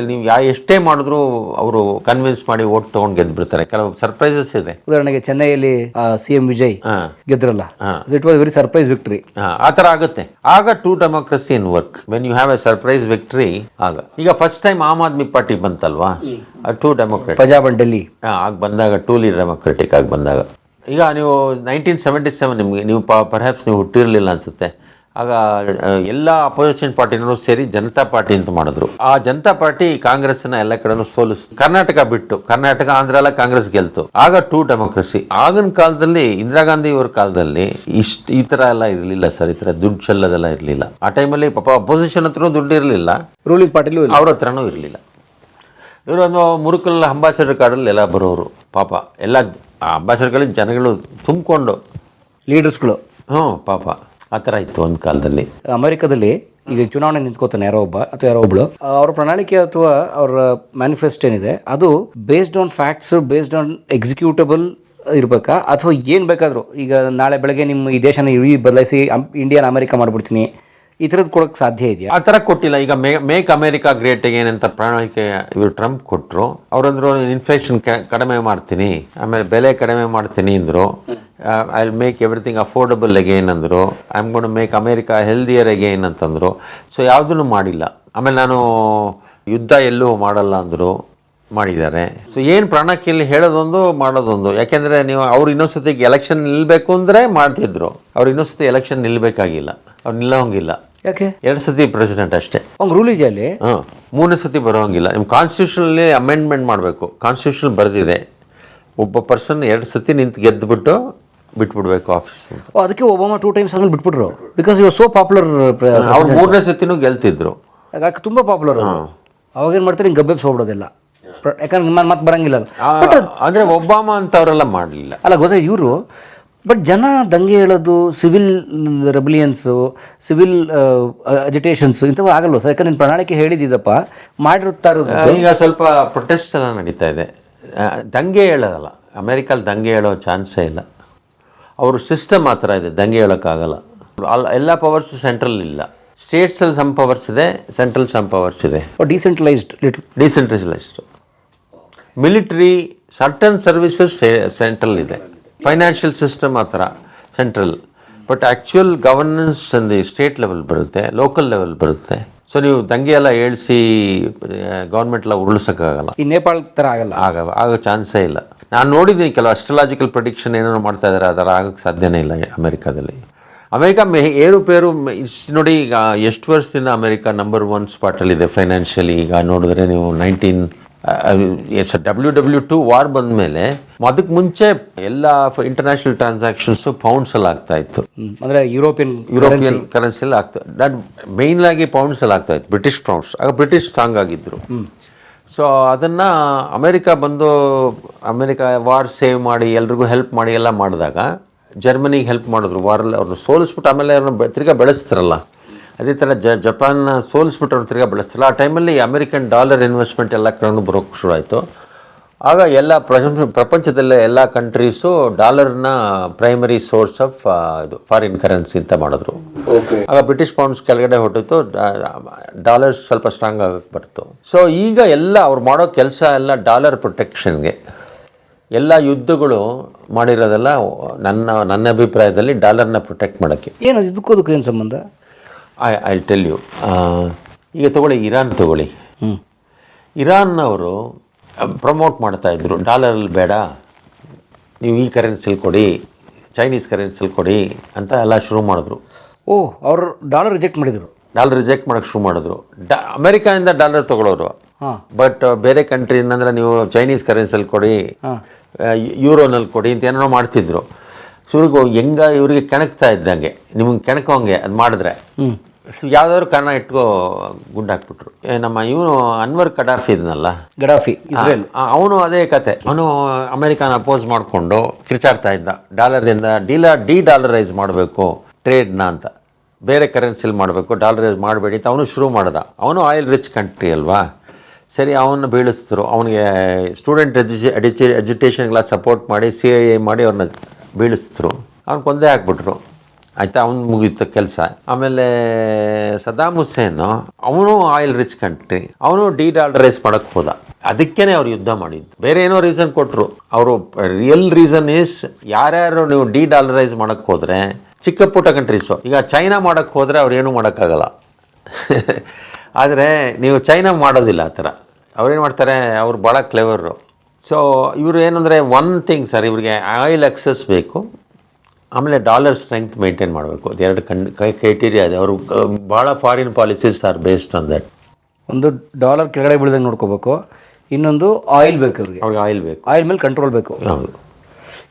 ನೀವು ಎಷ್ಟೇ ಮಾಡಿದ್ರು ಅವರು ಕನ್ವಿನ್ಸ್ ಮಾಡಿ ಓಟ್ ತೊಗೊಂಡು ಗೆದ್ಬಿಡ್ತಾರೆ. ಕೆಲವು ಸರ್ಪ್ರೈಸಸ್ ಇದೆ. ಉದಾಹರಣೆಗೆ ಚೆನ್ನೈಯಲ್ಲಿ CM ವಿಜಯ್ ಗೆದ್ರಲ್ಲ, it was very surprise victory. ಆ ಥರ ಆಗುತ್ತೆ. ಆಗ true democracy in work when you have a surprise victory. ಆಗ ಈಗ first time Aam Aadmi party ಬಂತಲ್ವಾ, true democratic. Punjab and Delhi ಆಗ ಬಂದಾಗ ಟೂಲಿ ಡೆಮೋಕ್ರೆಟಿಕ್ ಆಗಿ ಬಂದಾಗ. ಈಗ ನೀವು 1977 ನೀವು ಪರ್ಹ್ಯಾಪ್ಸ್ ನೀವು ಹುಟ್ಟಿರಲಿಲ್ಲ ಅನಿಸುತ್ತೆ. ಆಗ ಎಲ್ಲ ಅಪೋಸಿಷನ್ ಪಾರ್ಟಿನೂ ಸೇರಿ ಜನತಾ ಪಾರ್ಟಿ ಅಂತ ಮಾಡಿದ್ರು. ಆ ಜನತಾ ಪಾರ್ಟಿ ಕಾಂಗ್ರೆಸ್ನ ಎಲ್ಲ ಕಡೆನೂ ಕರ್ನಾಟಕ ಬಿಟ್ಟು, ಕರ್ನಾಟಕ ಆಂಧ್ರ ಎಲ್ಲ ಕಾಂಗ್ರೆಸ್ ಗೆಲ್ತು. ಆಗ ಟ್ರೂ ಡೆಮೋಕ್ರಸಿ. ಆಗಿನ ಕಾಲದಲ್ಲಿ ಇಂದಿರಾ ಗಾಂಧಿ ಅವ್ರ ಕಾಲದಲ್ಲಿ ಈ ಥರ ಎಲ್ಲ ಇರಲಿಲ್ಲ ಸರ್. ಈ ಥರ ದುಡ್ಡು ಚೆಲ್ಲೋದೆಲ್ಲ ಇರಲಿಲ್ಲ. ಆ ಟೈಮಲ್ಲಿ ಪಾಪ ಅಪೋಸಿಷನ್ ಹತ್ರನೂ ದುಡ್ಡು ಇರಲಿಲ್ಲ, ರೂಲಿಂಗ್ ಪಾರ್ಟಿಲೂ ಅವ್ರ ಹತ್ರನೂ ಇರಲಿಲ್ಲ. ಇವರೊಂದು ಮುರುಕಲ್ ಅಂಬಾಸಿಡರ್ ಕಾರ್ಡಲ್ಲಿ ಎಲ್ಲ ಬರೋರು. ಪಾಪ ಎಲ್ಲ ಅಂಬಾಸಿಡರ್ಗಳಲ್ಲಿ ಜನಗಳು ತುಂಬಿಕೊಂಡು ಲೀಡರ್ಸ್ಗಳು. ಪಾಪ ಆ ಥರ ಇತ್ತು ಒಂದು ಕಾಲದಲ್ಲಿ. ಅಮೆರಿಕದಲ್ಲಿ ಈಗ ಚುನಾವಣೆ ನಿಂತ್ಕೋತಾನೆ ಯಾರೋ ಒಬ್ಬ ಅಥವಾ ಯಾರೋ ಒಬ್ಳು, ಅವ್ರ ಪ್ರಣಾಳಿಕೆ ಅಥವಾ ಅವ್ರ ಮ್ಯಾನಿಫೆಸ್ಟೋ ಏನಿದೆ ಅದು based on facts, based on executable ಇರಬೇಕಾ ಅಥವಾ ಏನು ಬೇಕಾದರೂ, ಈಗ ನಾಳೆ ಬೆಳಗ್ಗೆ ನಿಮ್ಮ ಈ ದೇಶನ ಬದಲಾಯಿಸಿ ಇಂಡಿಯಾನ ಅಮೆರಿಕ ಮಾಡಿಬಿಡ್ತೀನಿ, ಈ ಥರದ್ದು ಕೊಡೋಕ್ಕೆ ಸಾಧ್ಯ ಇದೆಯಾ? ಆ ಥರ ಕೊಟ್ಟಿಲ್ಲ. ಈಗ ಮೇಕ್ ಅಮೆರಿಕಾ ಗ್ರೇಟ್ ಅಗೇನ್ ಅಂತ ಪ್ರಣಾಳಿಕೆ ಇವರು ಟ್ರಂಪ್ ಕೊಟ್ಟರು. ಅವರಂದ್ರು ಇನ್ಫ್ಲೇಷನ್ ಕಡಿಮೆ ಮಾಡ್ತೀನಿ, ಆಮೇಲೆ ಬೆಲೆ ಕಡಿಮೆ ಮಾಡ್ತೀನಿ ಅಂದರು. I will make everything affordable again ಅಂದರು. I am gonna make America healthier again ಅಂತಂದರು. ಸೊ ಯಾವುದನ್ನು ಮಾಡಿಲ್ಲ. ಆಮೇಲೆ ನಾನು ಯುದ್ಧ ಎಲ್ಲೂ ಮಾಡಲ್ಲ ಅಂದರು, ಮಾಡಿದ್ದಾರೆ. ಸೊ ಏನು ಪ್ರಣಾಳಿಕೆಯಲ್ಲಿ ಹೇಳೋದೊಂದು ಮಾಡೋದೊಂದು. ಯಾಕೆಂದರೆ ನೀವು ಅವ್ರು ಇನ್ನೊಂದ್ಸತಿಗೆ ಎಲೆಕ್ಷನ್ ನಿಲ್ಲಬೇಕು ಅಂದರೆ ಮಾಡ್ತಿದ್ರು. ಅವ್ರು ಇನ್ನೊಂದು ಸತಿ ಎಲೆಕ್ಷನ್ ನಿಲ್ಲಬೇಕಾಗಿಲ್ಲ, ಅವ್ರು ನಿಲ್ಲೋಂಗಿಲ್ಲ. ಯಾಕೆ? 2 ಸತಿ ಪ್ರೆಸಿಡೆಂಟ್ ಅಷ್ಟೇ. ಅವ್ನು ರೂಲ್ ಇದೆಯಾ ಅಲ್ಲಿ? 3ನೇ ಸತಿ ಬರೋಂಗಿಲ್ಲ. ನಿಮ್ಮ ಕಾನ್ಸ್ಟಿಟ್ಯೂಷನಲ್ಲಿ ಅಮೆಂಡ್ಮೆಂಟ್ ಮಾಡಬೇಕು. ಕಾನ್ಸ್ಟಿಟ್ಯೂಷನ್ ಬರೆದಿದೆ, ಒಬ್ಬ ಪರ್ಸನ್ 2 ಸತಿ ನಿಂತು ಗೆದ್ದುಬಿಟ್ಟು ಬಿಟ್ಬಿಡ್ಬೇಕು ಆಫೀಸ್ ಅಂತ. ಅದಕ್ಕೆ ಒಬಾಮಾ 2 ಟೈಮ್ಸ್ ಆಮೇಲೆ ಬಿಟ್ಬಿಟ್ರು, ಬಿಕಾಸ್ ಇವ್ ಸೋ ಪಾಪ್ಯುಲರ್. ಅವ್ರು 3ನೇ ಸತಿನೂ ಗೆಲ್ತಿದ್ರು. ಯಾಕೆ ತುಂಬ ಪಾಪ್ಯುಲರ್. ಅವಾಗೇನು ಮಾಡ್ತಾರೆ, ಹಿಂಗೆ ಗಬ್ಬೆಬ್ಸ್ ಹೋಗ್ಬಿಡೋದಿಲ್ಲ, ಯಾಕಂದ್ರೆ ಮತ್ತೆ ಬರಂಗಿಲ್ಲ. ಅಂದರೆ ಒಬಾಮಾ ಅಂತ ಅವರೆಲ್ಲ ಮಾಡಲಿಲ್ಲ ಅಲ್ಲ, ಗೊತ್ತಾ ಇವರು. ಬಟ್ ಜನ ದಂಗೆ ಹೇಳೋದು, ಸಿವಿಲ್ ರೆಬಲಿಯನ್ಸು, ಸಿವಿಲ್ ಅಜಿಟೇಷನ್ಸು ಇಂಥವು ಆಗಲ್ವ ಸರ್? ಯಾಕಂದ್ರೆ ನಿನ್ನ ಪ್ರಣಾಳಿಕೆ ಹೇಳಿದ್ದಪ್ಪ ಮಾಡಿರುತ್ತಾ ಇರೋದು. ಈಗ ಸ್ವಲ್ಪ ಪ್ರೊಟೆಸ್ಟ್ ಎಲ್ಲ ನಡೀತಾ ಇದೆ. ದಂಗೆ ಹೇಳೋದಲ್ಲ, ಅಮೆರಿಕಲ್ಲಿ ದಂಗೆ ಹೇಳೋ ಚಾನ್ಸೇ ಇಲ್ಲ. ಅವರು ಸಿಸ್ಟಮ್ ಆ ಥರ ಇದೆ, ದಂಗೆ ಹೇಳೋಕ್ಕಾಗಲ್ಲ. ಎಲ್ಲ ಪವರ್ಸು ಸೆಂಟ್ರಲ್ ಇಲ್ಲ. ಸ್ಟೇಟ್ಸಲ್ಲಿ ಸಮ್ ಪವರ್ಸ್ ಇದೆ, ಸೆಂಟ್ರಲ್ ಸಮ್ ಪವರ್ಸ್ ಇದೆ. Decentralised military, certain services central ಇದೆ. ಫೈನಾನ್ಷಿಯಲ್ ಸಿಸ್ಟಮ್ ಆ ಥರ ಸೆಂಟ್ರಲ್. ಬಟ್ ಆ್ಯಕ್ಚುಯಲ್ ಗವರ್ನೆನ್ಸ್ ಅಂದು ಸ್ಟೇಟ್ ಲೆವೆಲ್ ಬರುತ್ತೆ, ಲೋಕಲ್ ಲೆವೆಲ್ ಬರುತ್ತೆ. ಸೊ ನೀವು ದಂಗೆ ಎಲ್ಲ ಏಳಿಸಿ ಗೌರ್ಮೆಂಟ್ ಎಲ್ಲ ಉರುಳಿಸೋಕ್ಕಾಗಲ್ಲ. ಈ ನೇಪಾಳ ಥರ ಆಗಲ್ಲ, ಆಗೋ ಚಾನ್ಸೇ ಇಲ್ಲ. ನಾನು ನೋಡಿದ್ದೀನಿ ಕೆಲವು ಅಸ್ಟ್ರಾಲಾಜಿಕಲ್ ಪ್ರೆಡಿಕ್ಷನ್ ಏನೇನೋ ಮಾಡ್ತಾ ಇದ್ದಾರೆ, ಅದರ ಆಗೋಕ್ಕೆ ಸಾಧ್ಯನೇ ಇಲ್ಲ ಅಮೆರಿಕಾದಲ್ಲಿ. ಅಮೆರಿಕ ಏರುಪೇರು ನೋಡಿ. ಈಗ ಎಷ್ಟು ವರ್ಷದಿಂದ ಅಮೆರಿಕ ನಂಬರ್ 1 ಸ್ಪಾಟಲ್ಲಿದೆ ಫೈನಾನ್ಷಿಯಲಿ. ಈಗ ನೋಡಿದ್ರೆ ನೀವು WW2 ವಾರ್ ಬಂದ ಮೇಲೆ ಅದಕ್ಕೆ ಮುಂಚೆ ಎಲ್ಲ ಇಂಟರ್ನ್ಯಾಷನಲ್ ಟ್ರಾನ್ಸಾಕ್ಷನ್ಸು ಪೌಂಡ್ಸಲ್ಲಿ ಆಗ್ತಾ ಇತ್ತು. ಅಂದರೆ ಯುರೋಪಿಯನ್ ಕರೆನ್ಸಿಯಲ್ಲಿ ಆಗ್ತಾ, ಮೇಯ್ನಾಗಿ ಪೌಂಡ್ಸಲ್ಲಿ ಆಗ್ತಾ ಇತ್ತು, ಬ್ರಿಟಿಷ್ ಪೌಂಡ್ಸ್. ಆಗ ಬ್ರಿಟಿಷ್ ಸ್ಟ್ರಾಂಗ್ ಆಗಿದ್ದರು. ಸೊ ಅದನ್ನು ಅಮೆರಿಕ ವಾರ್ ಸೇವ್ ಮಾಡಿ ಎಲ್ರಿಗೂ ಹೆಲ್ಪ್ ಮಾಡಿ ಎಲ್ಲ ಮಾಡಿದಾಗ ಜರ್ಮನಿಗೆ ಹೆಲ್ಪ್ ಮಾಡಿದ್ರು ವಾರಲ್ಲಿ. ಅವ್ರನ್ನ ಸೋಲಿಸ್ಬಿಟ್ಟು ಆಮೇಲೆ ಅವ್ರನ್ನ ತಿರ್ಗಾ ಬೆಳೆಸ್ತಾರಲ್ಲ, ಅದೇ ಥರ ಜಪಾನ್ನ ಸೋಲಿಸ್ಬಿಟ್ಟು ಅವ್ರು ತಿರ್ಗಾ ಬೆಳೆಸ್ತಾರಲ್ಲ. ಆ ಟೈಮಲ್ಲಿ ಅಮೆರಿಕನ್ ಡಾಲರ್ ಇನ್ವೆಸ್ಟ್ಮೆಂಟ್ ಎಲ್ಲ ಕಡೆ ಬರೋಕ್ಕೆ ಶುರು ಆಯಿತು. ಆಗ ಎಲ್ಲ ಪ್ರಪಂಚದಲ್ಲೇ ಎಲ್ಲ ಕಂಟ್ರೀಸು ಡಾಲರ್ನ ಪ್ರೈಮರಿ ಸೋರ್ಸ್ ಆಫ್ ಇದು ಫಾರಿನ್ ಕರೆನ್ಸಿ ಅಂತ ಮಾಡಿದ್ರು. ಆಗ ಬ್ರಿಟಿಷ್ ಪೌಂಡ್ಸ್ ಕೆಳಗಡೆ ಹೊಟ್ಟಿತ್ತು, ಡಾಲರ್ಸ್ ಸ್ವಲ್ಪ ಸ್ಟ್ರಾಂಗ್ ಆಗೋಕ್ಕೆ ಬರ್ತು. ಸೊ ಈಗ ಎಲ್ಲ ಅವ್ರು ಮಾಡೋ ಕೆಲಸ ಎಲ್ಲ ಡಾಲರ್ ಪ್ರೊಟೆಕ್ಷನ್ಗೆ. ಎಲ್ಲ ಯುದ್ಧಗಳು ಮಾಡಿರೋದೆಲ್ಲ ನನ್ನ ಅಭಿಪ್ರಾಯದಲ್ಲಿ ಡಾಲರ್ನ ಪ್ರೊಟೆಕ್ಟ್ ಮಾಡೋಕ್ಕೆ. ಏನು ಇದಕ್ಕೂ ಏನು ಸಂಬಂಧ? I tell you. ಈಗ ಇರಾನ್ ತಗೊಳ್ಳಿ. ಇರಾನ್ನವರು ಪ್ರಮೋಟ್ ಮಾಡ್ತಾಯಿದ್ರು, ಡಾಲರಲ್ಲಿ ಬೇಡ, ನೀವು ಈ ಕರೆನ್ಸಿಲಿ ಕೊಡಿ, ಚೈನೀಸ್ ಕರೆನ್ಸಿಲಿ ಕೊಡಿ ಅಂತ ಎಲ್ಲ ಶುರು ಮಾಡಿದ್ರು. ಅವರು ಡಾಲರ್ ರಿಜೆಕ್ಟ್ ಮಾಡಿದರು. ಡಾಲರ್ ರಿಜೆಕ್ಟ್ ಮಾಡೋಕ್ಕೆ ಶುರು ಮಾಡಿದ್ರು. ಅಮೆರಿಕಾದಿಂದ ಡಾಲರ್ ತೊಗೊಳೋರು. ಬಟ್ ಬೇರೆ ಕಂಟ್ರಿಯಿಂದ ಅಂದರೆ ನೀವು ಚೈನೀಸ್ ಕರೆನ್ಸಿಲಿ ಕೊಡಿ, ಯೂರೋನಲ್ಲಿ ಕೊಡಿ ಅಂತ ಏನೋ ಮಾಡ್ತಿದ್ರು. ಶುರುಗು ಇವ್ರಿಗೆ ಕೆಣಕ್ತಾ ಇದ್ದಂಗೆ, ನಿಮಗೆ ಕೆಣಕೋಂಗೆ ಅದು ಮಾಡಿದ್ರೆ ಯಾವುದಾದ್ರು ಕಾರಣ ಇಟ್ಕೋ ಗುಂಡು ಹಾಕ್ಬಿಟ್ರು. ನಮ್ಮ ಇವನು ಅನ್ವರ್ ಗಡಾಫಿ ಇದ್ನಲ್ಲ, ಅವನು ಅದೇ ಕತೆ. ಅವನು ಅಮೆರಿಕಾನ ಅಪೋಸ್ ಮಾಡಿಕೊಂಡು ಕಿರ್ಚಾಡ್ತಾ ಇದ್ದ, ಡಾಲರ್ದಿಂದ ಡಿ-ಡಾಲರೈಸ್ ಮಾಡಬೇಕು ಟ್ರೇಡ್ನ ಅಂತ, ಬೇರೆ ಕರೆನ್ಸಿಲಿ ಮಾಡಬೇಕು, ಡಾಲರೈಸ್ ಮಾಡಬೇಡಿ ಅಂತ ಅವನು ಶುರು ಮಾಡ್ದ. ಅವನು ಆಯಿಲ್ ರಿಚ್ ಕಂಟ್ರಿ ಅಲ್ವಾ. ಸರಿ, ಅವನ್ನ ಬೀಳಿಸಿದ್ರು. ಅವನಿಗೆ ಸ್ಟೂಡೆಂಟ್ ಎಜುಟೇಷನ್ಗೆಲ್ಲ ಸಪೋರ್ಟ್ ಮಾಡಿ CIA ಮಾಡಿ ಅವ್ರನ್ನ ಬೀಳಿಸಿದ್ರು. ಅವ್ನು ಕೊಂದೇ ಹಾಕ್ಬಿಟ್ರು. ಆಯಿತಾ, ಅವ್ನು ಮುಗೀತು ಕೆಲಸ. ಆಮೇಲೆ ಸದಾಮ್ ಹುಸೇನು, ಅವನು ಆಯಿಲ್ ರಿಚ್ ಕಂಟ್ರಿ, ಅವನು ಡಿ-ಡಾಲರೈಸ್ ಮಾಡೋಕ್ಕೆ ಹೋದ. ಅದಕ್ಕೇ ಅವ್ರು ಯುದ್ಧ ಮಾಡಿದ್ದು. ಬೇರೆ ಏನೋ ರೀಸನ್ ಕೊಟ್ಟರು. ಅವರು ರಿಯಲ್ ರೀಸನ್ ಈಸ್, ಯಾರ್ಯಾರು ನೀವು ಡಿ-ಡಾಲರೈಸ್ ಮಾಡೋಕ್ಕೆ ಹೋದರೆ ಚಿಕ್ಕ ಪುಟ್ಟ ಕಂಟ್ರೀಸು, ಈಗ ಚೈನಾ ಮಾಡೋಕ್ಕೆ ಹೋದರೆ ಅವ್ರು ಏನೂ ಮಾಡೋಕ್ಕಾಗಲ್ಲ. ಆದರೆ ನೀವು ಚೈನಾ ಮಾಡೋದಿಲ್ಲ ಆ ಥರ. ಅವ್ರೇನು ಮಾಡ್ತಾರೆ, ಅವ್ರು ಭಾಳ ಕ್ಲೆವರು. ಸೊ ಇವರು ಏನಂದರೆ ಒನ್ ಥಿಂಗ್ ಸರ್, ಇವ್ರಿಗೆ ಆಯಿಲ್ ಎಕ್ಸಸ್ ಬೇಕು, ಆಮೇಲೆ ಡಾಲರ್ ಸ್ಟ್ರೆಂತ್ ಮೇಂಟೈನ್ ಮಾಡಬೇಕು. ಅದು 2 ಕ್ರೈಟೀರಿಯಾ ಇದೆ. ಅವರು ಭಾಳ foreign policies are based on that. ಒಂದು ಡಾಲರ್ ಕೆಳಗಡೆ ಬೀಳ್ದಂಗೆ ನೋಡ್ಕೋಬೇಕು, ಇನ್ನೊಂದು ಆಯಿಲ್ ಬೇಕು ಅವ್ರಿಗೆ ಆಯಿಲ್ ಬೇಕು, ಆಯಿಲ್ ಮೇಲೆ ಕಂಟ್ರೋಲ್ ಬೇಕು. ಹೌದು.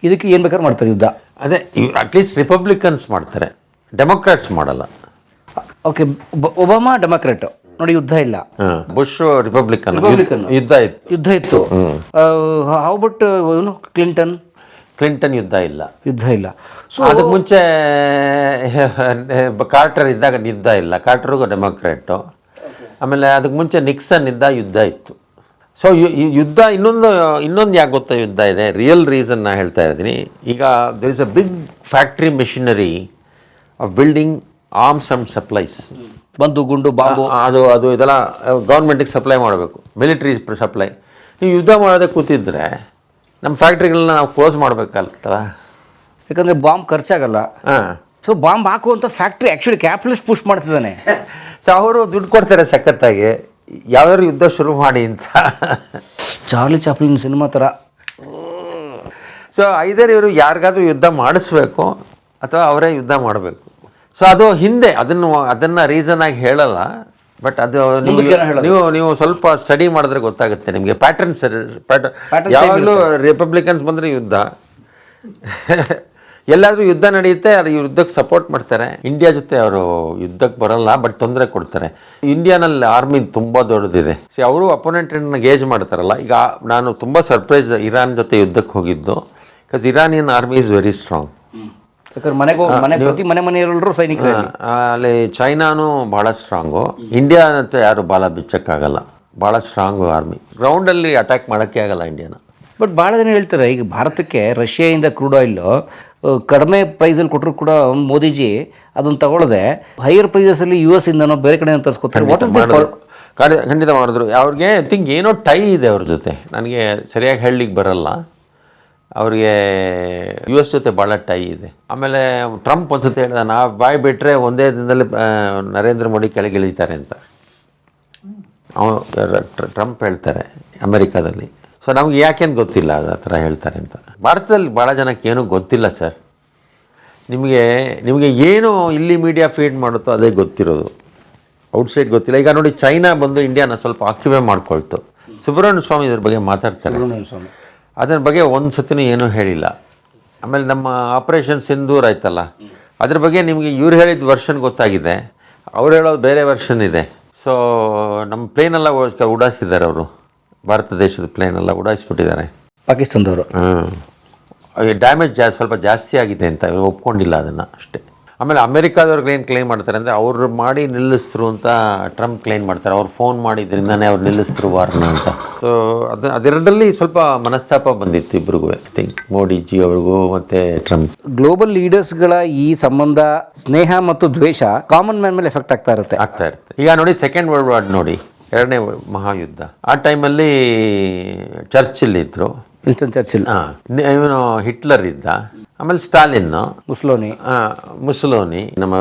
ಇದಕ್ಕೆ ಏನು ಬೇಕಾದ್ರೂ ಮಾಡ್ತಾರೆ ಯುದ್ಧ. ಅದೇ ಅಟ್ಲೀಸ್ಟ್ ರಿಪಬ್ಲಿಕನ್ಸ್ ಮಾಡ್ತಾರೆ, ಡೆಮೊಕ್ರಾಟ್ಸ್ ಮಾಡಲ್ಲ. ಓಕೆ, ಒಬಾಮಾ ಡೆಮೊಕ್ರಾಟ್ ನೋಡಿ, ಯುದ್ಧ ಇಲ್ಲ. ಬುಷ್ ರಿಪಬ್ಲಿಕನ್, ಯುದ್ಧ ಇತ್ತು. ಹೌ ಬಟ್ ಕ್ಲಿಂಟನ್ ಯುದ್ಧ ಇಲ್ಲ. ಸೊ ಅದಕ್ಕೆ ಮುಂಚೆ ಕಾರ್ಟರ್ ಇದ್ದಾಗ ಯುದ್ಧ ಇಲ್ಲ, ಕಾರ್ಟರ್ಗೂ ಡೆಮೊಕ್ರಾಟು. ಆಮೇಲೆ ಅದಕ್ಕೆ ಮುಂಚೆ ನಿಕ್ಸನ್ ಇದ್ದ ಯುದ್ಧ ಇತ್ತು. ಸೊ ಯುದ್ಧ ಇನ್ನೊಂದು ಯಾಕೆ ಗೊತ್ತಾ ಯುದ್ಧ ಇದೆ, ರಿಯಲ್ ರೀಸನ್ ನಾನು ಹೇಳ್ತಾ ಇದ್ದೀನಿ. ಈಗ there is a big factory machinery of building arms and supplies. ಬಂದು ಗುಂಡು ಬಾಂಬು ಅದು ಇದೆಲ್ಲ ಗೌರ್ಮೆಂಟಿಗೆ ಸಪ್ಲೈ ಮಾಡಬೇಕು, ಮಿಲಿಟ್ರಿ ಸಪ್ಲೈ. ನೀವು ಯುದ್ಧ ಮಾಡೋದೇ ಕೂತಿದ್ರೆ ನಮ್ಮ ಫ್ಯಾಕ್ಟ್ರಿಗಳನ್ನ ನಾವು ಕ್ಲೋಸ್ ಮಾಡಬೇಕಲ್ಲ, ಯಾಕಂದರೆ ಬಾಂಬ್ ಖರ್ಚಾಗಲ್ಲ. ಸೊ ಬಾಂಬ್ ಹಾಕುವಂಥ ಫ್ಯಾಕ್ಟ್ರಿ ಆ್ಯಕ್ಚುಲಿ ಕ್ಯಾಪಿಟಲಿಸ್ಟ್ ಪುಷ್ ಮಾಡ್ತಿದ್ದಾನೆ. ಸೊ ಅವರು ದುಡ್ಡು ಕೊಡ್ತಾರೆ ಸಖತ್ತಾಗಿ, ಯಾವ್ದಾದ್ರು ಯುದ್ಧ ಶುರು ಮಾಡಿ ಅಂತ. ಚಾರ್ಲಿ ಚಾಪ್ಲಿನ್ ಸಿನಿಮಾ ಥರ. ಸೊ ಐದರ್ ಇವರು ಯಾರಿಗಾದ್ರೂ ಯುದ್ಧ ಮಾಡಿಸ್ಬೇಕು ಅಥವಾ ಅವರೇ ಯುದ್ಧ ಮಾಡಬೇಕು. ಸೊ ಅದು ಹಿಂದೆ ಅದನ್ನು ರೀಸನ್ ಆಗಿ ಹೇಳಲ್ಲ, ಬಟ್ ಅದು ನೀವು ಸ್ವಲ್ಪ ಸ್ಟಡಿ ಮಾಡಿದ್ರೆ ಗೊತ್ತಾಗುತ್ತೆ ನಿಮಗೆ. ಪ್ಯಾಟರ್ನ್ ಯಾವಾಗಲೂ ರಿಪಬ್ಲಿಕನ್ಸ್ ಬಂದರೆ ಯುದ್ಧ, ಎಲ್ಲಾದರೂ ಯುದ್ಧ ನಡೆಯುತ್ತೆ, ಅದು ಯುದ್ಧಕ್ಕೆ ಸಪೋರ್ಟ್ ಮಾಡ್ತಾರೆ. ಇಂಡಿಯಾ ಜೊತೆ ಅವರು ಯುದ್ಧಕ್ಕೆ ಬರಲ್ಲ, ಬಟ್ ತೊಂದರೆ ಕೊಡ್ತಾರೆ. ಇಂಡಿಯಾನಲ್ಲಿ ಆರ್ಮಿ ತುಂಬ ದೊಡ್ಡದಿದೆ. ಅವರು ಅಪೋನೆಂಟನ್ನು ಗೇಜ್ ಮಾಡ್ತಾರಲ್ಲ. ಈಗ ನಾನು ತುಂಬ ಸರ್ಪ್ರೈಸ್ ಇರಾನ್ ಜೊತೆ ಯುದ್ಧಕ್ಕೆ ಹೋಗಿದ್ದು, because Iranian army is very strong. ಮನೆಯಲ್ಲರೂ ಸೈನಿಕರು. ಅಲ್ಲಿ ಚೈನಾನು ಭಾಳ ಸ್ಟ್ರಾಂಗು, ಇಂಡಿಯಾ ಅಂತ ಯಾರು ಬಾಲ ಬಿಚ್ಚಕ್ಕಾಗಲ್ಲ, ಭಾಳ ಸ್ಟ್ರಾಂಗು ಆರ್ಮಿ. ಗ್ರೌಂಡಲ್ಲಿ ಅಟ್ಯಾಕ್ ಮಾಡೋಕ್ಕೆ ಆಗಲ್ಲ ಇಂಡಿಯಾನ. ಬಟ್ ಭಾಳ ಜನ ಹೇಳ್ತಾರೆ ಈಗ ಭಾರತಕ್ಕೆ ರಷ್ಯಾದಿಂದ ಕ್ರೂಡ್ ಆಯಿಲ್ ಕಡಿಮೆ ಪ್ರೈಸಲ್ಲಿ ಕೊಟ್ಟರು ಕೂಡ ಮೋದಿಜಿ ಅದನ್ನು ತಗೊಳ್ಳದೆ ಹೈಯರ್ ಪ್ರೈಸಲ್ಲಿ US ಇಂದನೋ ಬೇರೆ ಕಡೆ ತರಿಸ್ಕೊತಾರೆ. ಖಂಡಿತ ಮಾಡಿದ್ರು. ಅವ್ರಿಗೆ ಐ ಥಿಂಕ್ ಏನೋ ಟೈ ಇದೆ ಅವ್ರ ಜೊತೆ, ನನಗೆ ಸರಿಯಾಗಿ ಹೇಳಲಿಕ್ಕೆ ಬರಲ್ಲ. ಅವ್ರಿಗೆ US ಜೊತೆ ಭಾಳ ಟೈ ಇದೆ. ಆಮೇಲೆ ಟ್ರಂಪ್ ಒಂದ್ಸತಿ ಹೇಳಿದ, ನಾವು ಬಾಯಿ ಬಿಟ್ಟರೆ ಒಂದೇ ದಿನದಲ್ಲಿ ನರೇಂದ್ರ ಮೋದಿ ಕೆಳಗೆ ಇಳಿತಾರೆ ಅಂತ ಟ್ರಂಪ್ ಹೇಳ್ತಾರೆ ಅಮೆರಿಕಾದಲ್ಲಿ. ಸೊ ನಮ್ಗೆ ಯಾಕೇನು ಗೊತ್ತಿಲ್ಲ ಅದು ಆ ಥರ ಹೇಳ್ತಾರೆ ಅಂತ. ಭಾರತದಲ್ಲಿ ಭಾಳ ಜನಕ್ಕೆ ಏನೂ ಗೊತ್ತಿಲ್ಲ ಸರ್. ನಿಮಗೆ ಏನು ಇಲ್ಲಿ ಮೀಡಿಯಾ ಫೀಡ್ ಮಾಡುತ್ತೋ ಅದೇ ಗೊತ್ತಿರೋದು, ಔಟ್ಸೈಡ್ ಗೊತ್ತಿಲ್ಲ. ಈಗ ನೋಡಿ, ಚೈನಾ ಬಂದು ಇಂಡಿಯಾನ ಸ್ವಲ್ಪ ಆಕ್ಯುಪೈ ಮಾಡ್ಕೊಳ್ತು. ಸುಬ್ರಹ್ಮಣ್ಯ ಸ್ವಾಮಿ ಇದ್ರ ಬಗ್ಗೆ ಮಾತಾಡ್ತಾರೆ, ಅದ್ರ ಬಗ್ಗೆ ಒಂದು ಸತಿನೂ ಏನೂ ಹೇಳಿಲ್ಲ. ಆಮೇಲೆ ನಮ್ಮ ಆಪರೇಷನ್ ಸಿಂಧೂರ್ ಆಯ್ತಲ್ಲ, ಅದ್ರ ಬಗ್ಗೆ ನಿಮಗೆ ಇವ್ರು ಹೇಳಿದ ವರ್ಷನ್ ಗೊತ್ತಾಗಿದೆ, ಅವ್ರು ಹೇಳೋದು ಬೇರೆ ವರ್ಷನ್ ಇದೆ. ಸೊ ನಮ್ಮ ಪ್ಲೇನೆಲ್ಲ ಉಡಾಯಿಸಿದ್ದಾರೆ ಅವರು, ಭಾರತ ದೇಶದ ಪ್ಲೇನೆಲ್ಲ ಉಡಾಯಿಸ್ಬಿಟ್ಟಿದ್ದಾರೆ ಪಾಕಿಸ್ತಾನದವರು. ಡ್ಯಾಮೇಜ್ ಸ್ವಲ್ಪ ಜಾಸ್ತಿ ಆಗಿದೆ ಅಂತ ಇವರು ಒಪ್ಕೊಂಡಿಲ್ಲ ಅದನ್ನು ಅಷ್ಟೇ. ಆಮೇಲೆ ಅಮೆರಿಕಾದವ್ರಿಗೆ ಏನು ಕ್ಲೈಮ್ ಮಾಡ್ತಾರೆ ಅಂದರೆ, ಅವ್ರು ಮಾಡಿ ನಿಲ್ಲಿಸಿದ್ರು ಅಂತ ಟ್ರಂಪ್ ಕ್ಲೈಮ್ ಮಾಡ್ತಾರೆ. ಅವ್ರು ಫೋನ್ ಮಾಡಿದ್ರಿಂದನೇ ಅವ್ರು ನಿಲ್ಲಿಸಿದ್ರು ವಾರ್ನ ಅಂತ. ಸೊ ಅದೆರಡರಲ್ಲಿ ಸ್ವಲ್ಪ ಮನಸ್ತಾಪ ಬಂದಿತ್ತು ಇಬ್ರಿಗೂ, ಐ ಥಿಂಕ್ ಮೋದಿಜಿ ಅವ್ರಿಗೂ ಮತ್ತು ಟ್ರಂಪ್. ಗ್ಲೋಬಲ್ ಲೀಡರ್ಸ್ಗಳ ಈ ಸಂಬಂಧ, ಸ್ನೇಹ ಮತ್ತು ದ್ವೇಷ ಕಾಮನ್ ಮ್ಯಾನ್ ಮೇಲೆ ಎಫೆಕ್ಟ್ ಆಗ್ತಾ ಇರುತ್ತೆ. ಈಗ ನೋಡಿ, ಸೆಕೆಂಡ್ ವರ್ಲ್ಡ್ ವಾರ್ ನೋಡಿ, ಎರಡನೇ ಮಹಾಯುದ್ಧ, ಆ ಟೈಮಲ್ಲಿ ಚರ್ಚಿಲ್ ಇದ್ದರು, ವಿನ್ಸ್ಟನ್ ಚರ್ಚಿಲ್. ಇವನು ಹಿಟ್ಲರ್ ಇದ್ದ, ಆಮೇಲೆ ಸ್ಟಾಲಿನ್, ಮುಸೋಲಿನಿ, ನಮ್ಮ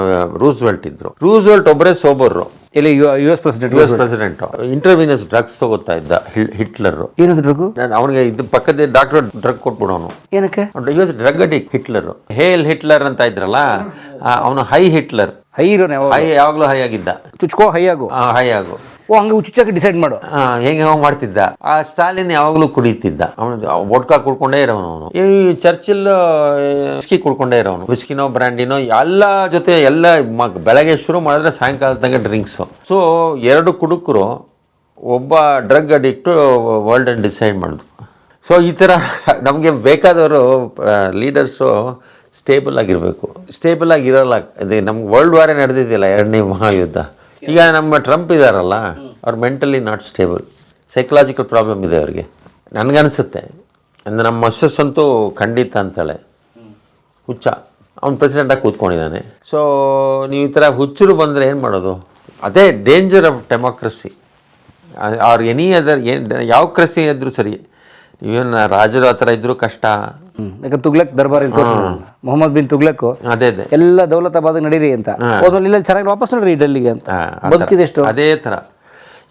ರೂಸ್ವೆಲ್ಟ್ ಇದ್ರು. ರೂಸ್ವೆಲ್ಟ್ ಒಬ್ಬರೇ ಸೋಬರ್ರು, ಇಲ್ಲಿ US ಪ್ರೆಸಿಡೆಂಟ್. ಇಂಟರ್ವೀನಸ್ ಡ್ರಗ್ಸ್ ತಗೋತಾ ಇದ್ದ ಹಿಟ್ಲರ್. ಏನದು ಡ್ರಗ್? ಅವನಿಗೆ ಇದು ಪಕ್ಕದ ಡಾಕ್ಟರ್ ಡ್ರಗ್ ಕೊಟ್ಬಿಡೋನು. ಏನಕ್ಕೆ? Drug addict Hitler. Heil Hitler ಅಂತ ಇದ್ರಲ್ಲ, ಅವನು ಹೈ ಹಿಟ್ಲರ್. ಯಾವಾಗಲೂ ಹೈ ಆಗಿದ್ದ. ಚುಚ್ಕೋ ಹೈ ಆಗು. ಹಂಗೆ ಚುಚ್ಚಕ್ಕೆ ಡಿಸೈಡ್ ಮಾಡು. ಹೆಂಗೆ ಮಾಡ್ತಿದ್ದ. ಆ ಸ್ಟಾಲಿನ್ ಯಾವಾಗಲೂ ಕುಡಿತಿದ್ದ. ಅವನು ವೋಡ್ಕಾ ಕುಡ್ಕೊಂಡೇ ಇರೋನು. ಅವನು ಈ ಚರ್ಚಿಲ್ ವಿಸ್ಕಿ ಕುಡ್ಕೊಂಡೇ ಇರೋನು. ವಿಸ್ಕಿನೋ ಬ್ರ್ಯಾಂಡಿನೋ ಎಲ್ಲ ಜೊತೆ ಎಲ್ಲ ಬೆಳಗ್ಗೆ ಶುರು ಮಾಡಿದ್ರೆ ಸಾಯಂಕಾಲ ತನಕ ಡ್ರಿಂಕ್ಸು. ಸೊ ಎರಡು ಕುಡುಕರು, ಒಬ್ಬ ಡ್ರಗ್ ಅಡಿಕ್ಟು ವರ್ಲ್ಡ್ ಅನ್ನು ಡಿಸೈಡ್ ಮಾಡಿದ್ರು. ಸೊ ಈ ಥರ ನಮಗೆ ಬೇಕಾದವರು ಲೀಡರ್ಸು ಸ್ಟೇಬಲ್ ಆಗಿರಬೇಕು. ಸ್ಟೇಬಲ್ ಆಗಿರೋಲ್ಲ. ಅದೇ ನಮ್ಗೆ ವರ್ಲ್ಡ್ ವಾರೇ ನಡೆದಿದ್ದಿಲ್ಲ, ಎರಡನೇ ಮಹಾಯುದ್ಧ. ಈಗ ನಮ್ಮ ಟ್ರಂಪ್ ಇದ್ದಾರಲ್ಲ, ಅವ್ರು mentally not stable, psychological problem ಇದೆ ಅವ್ರಿಗೆ ನನಗನ್ಸುತ್ತೆ. ಅಂದರೆ ನಮ್ಮ ಮಿಸ್ಸಸ್ ಅಂತೂ ಖಂಡಿತ ಅಂತಾಳೆ, ಹುಚ್ಚ, ಅವ್ನು ಪ್ರೆಸಿಡೆಂಟಾಗಿ ಕೂತ್ಕೊಂಡಿದ್ದಾನೆ. ಸೊ ನೀವು ಈ ಥರ ಹುಚ್ಚರು ಬಂದರೆ ಏನು ಮಾಡೋದು? ಅದೇ ಡೇಂಜರ್ ಆಫ್ ಡೆಮೋಕ್ರಸಿ. ಅವ್ರು ಎನಿ ಅದರ್ ಯಾವ ಕ್ರಸಿ ಇದ್ರೂ ಸರಿ, ಇವನ್ ರಾಜರು ಆ ಥರ ಇದ್ರು ಕಷ್ಟ. ಯಾಕಂದ್ರೆ ತುಗ್ಲಕ್ ದರ್ಬಾರ್ ಮೊಹಮ್ಮದ್ ಬಿನ್ ತುಗ್ಲಕ್ ಅದೇ ಎಲ್ಲ ದೌಲತಾಬಾದ್ ನಡೀರಿ ಅಂತ ಇಲ್ಲಿ ಚೆನ್ನಾಗಿ ವಾಪಸ್ ನಡ್ರಿ ಡೆಲ್ಲಿಗೆ ಅಂತ ಬದುಕಿದೆಷ್ಟು. ಅದೇ ಥರ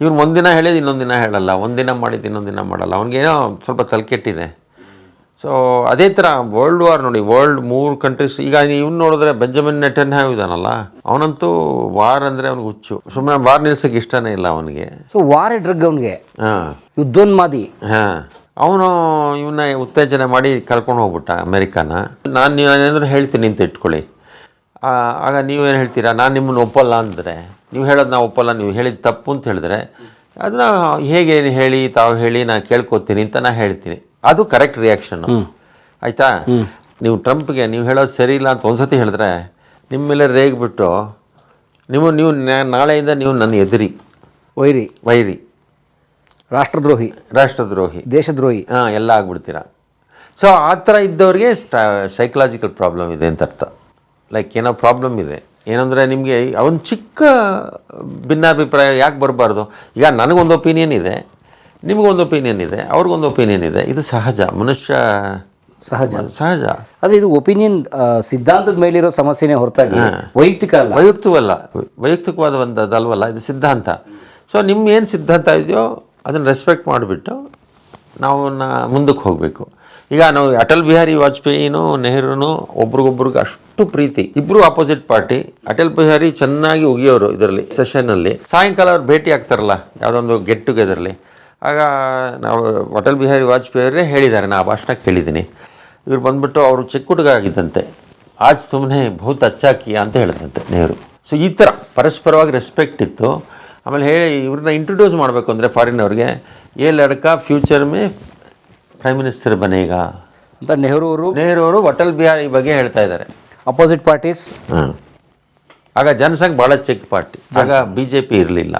ಇವ್ರು ಒಂದಿನ ಹೇಳಿದ್ ಇನ್ನೊಂದಿನ ಹೇಳಲ್ಲ, ಒಂದಿನ ಮಾಡಿದ್ದು ಇನ್ನೊಂದಿನ ಮಾಡಲ್ಲ. ಅವ್ನಿಗೇನೋ ಸ್ವಲ್ಪ ತಲೆಕೆಟ್ಟಿದೆ. ಸೊ ಅದೇ ಥರ ವರ್ಲ್ಡ್ ವಾರ್ ನೋಡಿ, ವರ್ಲ್ಡ್ 3 ಕಂಟ್ರೀಸ್. ಈಗ ಇವ್ನು ನೋಡಿದ್ರೆ ಬೆಂಜಮಿನ್ ನೆಟನ್ಯಾಹು ಇದಾನಲ್ಲ, ಅವನಂತೂ ವಾರ್ ಅಂದರೆ ಅವ್ನಿಗೆ ಹುಚ್ಚು. ಸುಮ್ಮನೆ ವಾರ್ ನಿಲ್ಸೋಕೆ ಇಷ್ಟನೇ ಇಲ್ಲ ಅವನಿಗೆ. ಸೊ ವಾರೇ ಡ್ರಗ್ ಅವನಿಗೆ, ಯುದ್ಧೋನ್ಮಾದಿ. ಅವನು ಇವನ್ನ ಉತ್ತೇಜನ ಮಾಡಿ ಕಳ್ಕೊಂಡು ಹೋಗ್ಬಿಟ್ಟ ಅಮೆರಿಕಾನ. ನಾನು ನೀವೇನಾದರೂ ಹೇಳ್ತೀನಿ ಅಂತ ಇಟ್ಕೊಳ್ಳಿ, ಆಗ ನೀವೇನು ಹೇಳ್ತೀರಾ? ನಾನು ನಿಮ್ಮನ್ನು ಒಪ್ಪಲ್ಲ ಅಂದರೆ, ನೀವು ಹೇಳೋದು ನಾವು ಒಪ್ಪಲ್ಲ, ನೀವು ಹೇಳಿದ ತಪ್ಪು ಅಂತ ಹೇಳಿದ್ರೆ ಅದನ್ನ ಹೇಗೆ ಹೇಳಿ, ತಾವು ಹೇಳಿ, ನಾನು ಕೇಳ್ಕೊತೀನಿ ಅಂತ ನಾನು ಹೇಳ್ತೀನಿ. ಅದು ಕರೆಕ್ಟ್ ರಿಯಾಕ್ಷನ್ನು, ಆಯಿತಾ? ನೀವು ಟ್ರಂಪ್ಗೆ ನೀವು ಹೇಳೋದು ಸರಿ ಇಲ್ಲ ಅಂತ ಒಂದ್ಸತಿ ಹೇಳಿದ್ರೆ, ನಿಮ್ಮ ಮೇಲೆ ರೇಗ್ಬಿಟ್ಟು ನೀವು ನಾಳೆಯಿಂದ ನೀವು ನನ್ನ ಎದುರಿ, ವೈರಿ, ರಾಷ್ಟ್ರದ್ರೋಹಿ, ದೇಶದ್ರೋಹಿ, ಎಲ್ಲ ಆಗ್ಬಿಡ್ತೀರಾ. ಸೊ ಆ ಥರ ಇದ್ದವ್ರಿಗೆ ಸೈಕಲಾಜಿಕಲ್ ಪ್ರಾಬ್ಲಮ್ ಇದೆ ಅಂತ ಅರ್ಥ. ಲೈಕ್ ಏನೋ ಪ್ರಾಬ್ಲಮ್ ಇದೆ. ಏನಂದರೆ ನಿಮಗೆ ಒಂದು ಚಿಕ್ಕ ಭಿನ್ನಾಭಿಪ್ರಾಯ ಯಾಕೆ ಬರಬಾರ್ದು? ಈಗ ನನಗೊಂದು ಒಪಿನಿಯನ್ ಇದೆ, ನಿಮಗೊಂದು ಒಪಿನಿಯನ್ ಇದೆ, ಅವ್ರಿಗೊಂದು ಒಪಿನಿಯನ್ ಇದೆ. ಇದು ಸಹಜ, ಮನುಷ್ಯ ಸಹಜ. ಆದರೆ ಇದು ಒಪಿನಿಯನ್ ಸಿದ್ಧಾಂತದ ಮೇಲಿರೋ ಸಮಸ್ಯೆನೇ ಹೊರತಾಗಿ ವೈಯಕ್ತಿಕವಾದವಲ್ಲ, ಇದು ಸಿದ್ಧಾಂತ. ಸೊ ನಿಮ್ಮ ಏನು ಸಿದ್ಧಾಂತ ಇದೆಯೋ ಅದನ್ನು ರೆಸ್ಪೆಕ್ಟ್ ಮಾಡಿಬಿಟ್ಟು ನಾವು ಮುಂದಕ್ಕೆ ಹೋಗಬೇಕು. ಈಗ ನಾವು ಅಟಲ್ ಬಿಹಾರಿ ವಾಜಪೇಯಿನೂ ನೆಹರೂನು ಒಬ್ರಿಗೊಬ್ರಿಗೆ ಅಷ್ಟು ಪ್ರೀತಿ, ಇಬ್ರು ಆಪೋಸಿಟ್ ಪಾರ್ಟಿ. ಅಟಲ್ ಬಿಹಾರಿ ಚೆನ್ನಾಗಿ ಉಗಿಯೋರು ಇದರಲ್ಲಿ ಸೆಷನ್ನಲ್ಲಿ, ಸಾಯಂಕಾಲ ಅವ್ರು ಭೇಟಿ ಆಗ್ತಾರಲ್ಲ ಯಾವುದೊಂದು ಗೆಟ್ ಟುಗೆದರ್ಲಿ. ಆಗ ನಾವು ಅಟಲ್ ಬಿಹಾರಿ ವಾಜಪೇಯಿ ಅವರೇ ಹೇಳಿದ್ದಾರೆ, ನಾ ಆ ಭಾಷಣ ಕೇಳಿದ್ದೀನಿ. ಇವ್ರು ಬಂದ್ಬಿಟ್ಟು ಅವರು ಚಿಕ್ಕ ಹುಡುಗ ಆಗಿದ್ದಂತೆ, ಆಜ್ ತುಮ್ನೆ ಬಹುತ್ ಅಚ್ಚಾ ಕಿಯಾ ಅಂತ ಹೇಳಿದಂತೆ ನೆಹರು. ಸೊ ಈ ಥರ ಪರಸ್ಪರವಾಗಿ ರೆಸ್ಪೆಕ್ಟ್ ಇತ್ತು. ಆಮೇಲೆ ಹೇಳಿ ಇವ್ರನ್ನ ಇಂಟ್ರೊಡ್ಯೂಸ್ ಮಾಡಬೇಕು ಅಂದರೆ ಫಾರಿನವ್ರಿಗೆ, ಏ ಲಡ್ಕ ಫ್ಯೂಚರ್ ಮೇ ಪ್ರೈಮ್ ಮಿನಿಸ್ಟರ್ ಬನೇಗ ಅಂತ ನೆಹರು ಅವರು ಅಟಲ್ ಬಿಹಾರಿ ಬಗ್ಗೆ ಹೇಳ್ತಾ ಇದ್ದಾರೆ. Opposite parties. ಆಗ ಜನಸಂಘ ಭಾಳ ಚಿಕ್ಕ ಪಾರ್ಟಿ, ಆಗ BJP ಇರಲಿಲ್ಲ,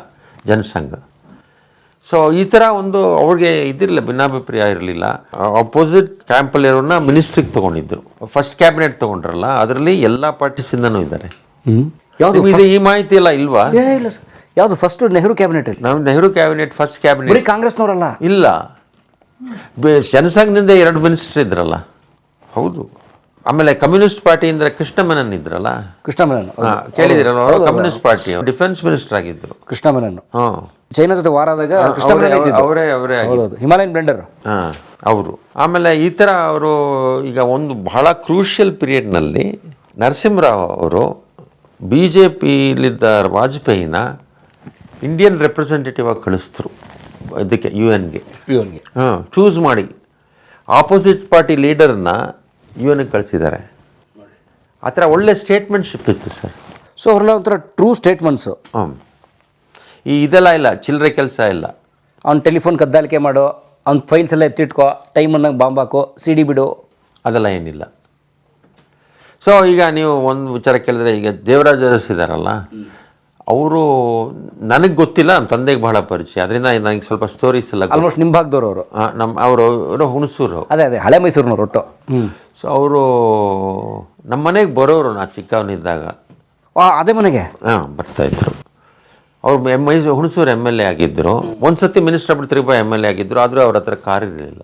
ಜನಸಂಘ. ಸೊ ಈ ಥರ ಒಂದು ಅವ್ರಿಗೆ ಇದಿರಲಿಲ್ಲ, ಭಿನ್ನಾಭಿಪ್ರಾಯ ಇರಲಿಲ್ಲ. ಅಪೋಸಿಟ್ ಕ್ಯಾಂಪಲ್ಲಿರೋನ್ನ ಮಿನಿಸ್ಟ್ರಿಗೆ ತೊಗೊಂಡಿದ್ರು. ಫಸ್ಟ್ ಕ್ಯಾಬಿನೆಟ್ ತೊಗೊಂಡ್ರಲ್ಲ, ಅದರಲ್ಲಿ ಎಲ್ಲ ಪಾರ್ಟೀಸಿಂದನೂ ಇದ್ದಾರೆ. ಇದು ಈ ಮಾಹಿತಿ ಎಲ್ಲ ಇಲ್ವಾ? ಇಲ್ಲ. ಯಾವುದು ಫಸ್ಟ್ ನೆಹರು ಕ್ಯಾಬಿನೆಟ್? ನಾವು ನೆಹರು ಕ್ಯಾಬಿನೆಟ್ ಫಸ್ಟ್ ಕ್ಯಾಬಿನೆಟ್. ಕಾಂಗ್ರೆಸ್ನವರಲ್ಲ? ಇಲ್ಲ, ಜನಸಂಘದಿಂದ 2 ಮಿನಿಸ್ಟರ್ ಇದ್ರಲ್ಲ. ಹೌದು. ಆಮೇಲೆ ಕಮ್ಯುನಿಸ್ಟ್ ಪಾರ್ಟಿಯಿಂದ ಕೃಷ್ಣ ಮೆನನ್ ಇದ್ರಲ್ಲ. ಕೃಷ್ಣ ಮೆನನ್ ಕೇಳಿದಿರಲ್ಲ, ಕಮ್ಯುನಿಸ್ಟ್ ಪಾರ್ಟಿ ಡಿಫೆನ್ಸ್ ಮಿನಿಸ್ಟರ್ ಆಗಿದ್ರು ಕೃಷ್ಣ ಮೆನನ್. ಚೈನಾ ಜೊತೆ ವಾರಾದಾಗ ಅವರೇ ಹಿಮಾಲಯನ್ ಬ್ಲೆಂಡರ್ ಅವರು. ಆಮೇಲೆ ಈ ಥರ ಅವರು ಈಗ ಒಂದು ಬಹಳ ಕ್ರೂಷಿಯಲ್ ಪೀರಿಯಡ್ನಲ್ಲಿ ನರಸಿಂಹರಾವ್ ಅವರು BJPಲಿದ್ದ ವಾಜಪೇಯಿನ ಇಂಡಿಯನ್ ರೆಪ್ರೆಸೆಂಟೇಟಿವ್ ಆಗಿ ಕಳಿಸಿದ್ರು ಇದಕ್ಕೆ, UN-ಗೆ. ಚೂಸ್ ಮಾಡಿ ಆಪೋಸಿಟ್ ಪಾರ್ಟಿ ಲೀಡರ್ನ UN-ಗೆ ಕಳಿಸಿದ್ದಾರೆ. ಆ ಥರ ಒಳ್ಳೆ ಸ್ಟೇಟ್ಮೆಂಟ್ಶಿಪ್ ಇತ್ತು ಸರ್. ಸೊ ಅವ್ರಲ್ಲ ಒಂಥರ ಟ್ರೂ ಸ್ಟೇಟ್ಮೆಂಟ್ಸು. ಇದೆಲ್ಲ ಇಲ್ಲ, ಚಿಲ್ಲರೆ ಕೆಲಸ ಇಲ್ಲ. ಅವ್ನು ಟೆಲಿಫೋನ್ ಕದ್ದಾಲಿಕೆ ಮಾಡೋ, ಅವ್ನ ಫೈಲ್ಸ್ ಎಲ್ಲ ಎತ್ತಿಟ್ಕೋ, ಟೈಮ್ ಬಂದಾಗ ಬಾಂಬ್ ಹಾಕೋ, CD ಬಿಡು, ಅದೆಲ್ಲ ಏನಿಲ್ಲ. ಸೊ ಈಗ ನೀವು ಒಂದು ವಿಚಾರ ಕೇಳಿದ್ರೆ, ಈಗ ದೇವರಾಜ ಅರಸ್ ಇದ್ದಾರಲ್ಲ, ಅವರು ನನಗೆ ಗೊತ್ತಿಲ್ಲ, ನಮ್ಮ ತಂದೆಗೆ ಬಹಳ ಪರಿಚಯ, ಅದರಿಂದ ನನಗೆ ಸ್ವಲ್ಪ ಸ್ಟೋರೀಸ್ ಎಲ್ಲ. ಆಲ್ಮೋಸ್ಟ್ ನಿಮ್ಮ ಭಾಗದವ್ರು ಅವರು. ಅವರು ಹುಣಸೂರು. ಅದೇ ಹಳೆ ಮೈಸೂರಿನವ್ರು ಒಟ್ಟು. ಸೊ ಅವರು ನಮ್ಮ ಮನೆಗೆ ಬರೋರು, ನಾ ಚಿಕ್ಕವನಿದ್ದಾಗ. ಅದೇ ಮನೆಗೆ ಬರ್ತಾಯಿದ್ರು. ಅವರು ಹುಣಸೂರು MLA ಆಗಿದ್ದರು. ಒಂದು ಸತಿ ಮಿನಿಸ್ಟರ್ ಆಗ್ಬಿಟ್ಟು ತಿರುಗಿ MLA ಆಗಿದ್ದರು. ಆದರೂ ಅವ್ರ ಹತ್ರ ಕಾರ್ ಇರಲಿಲ್ಲ,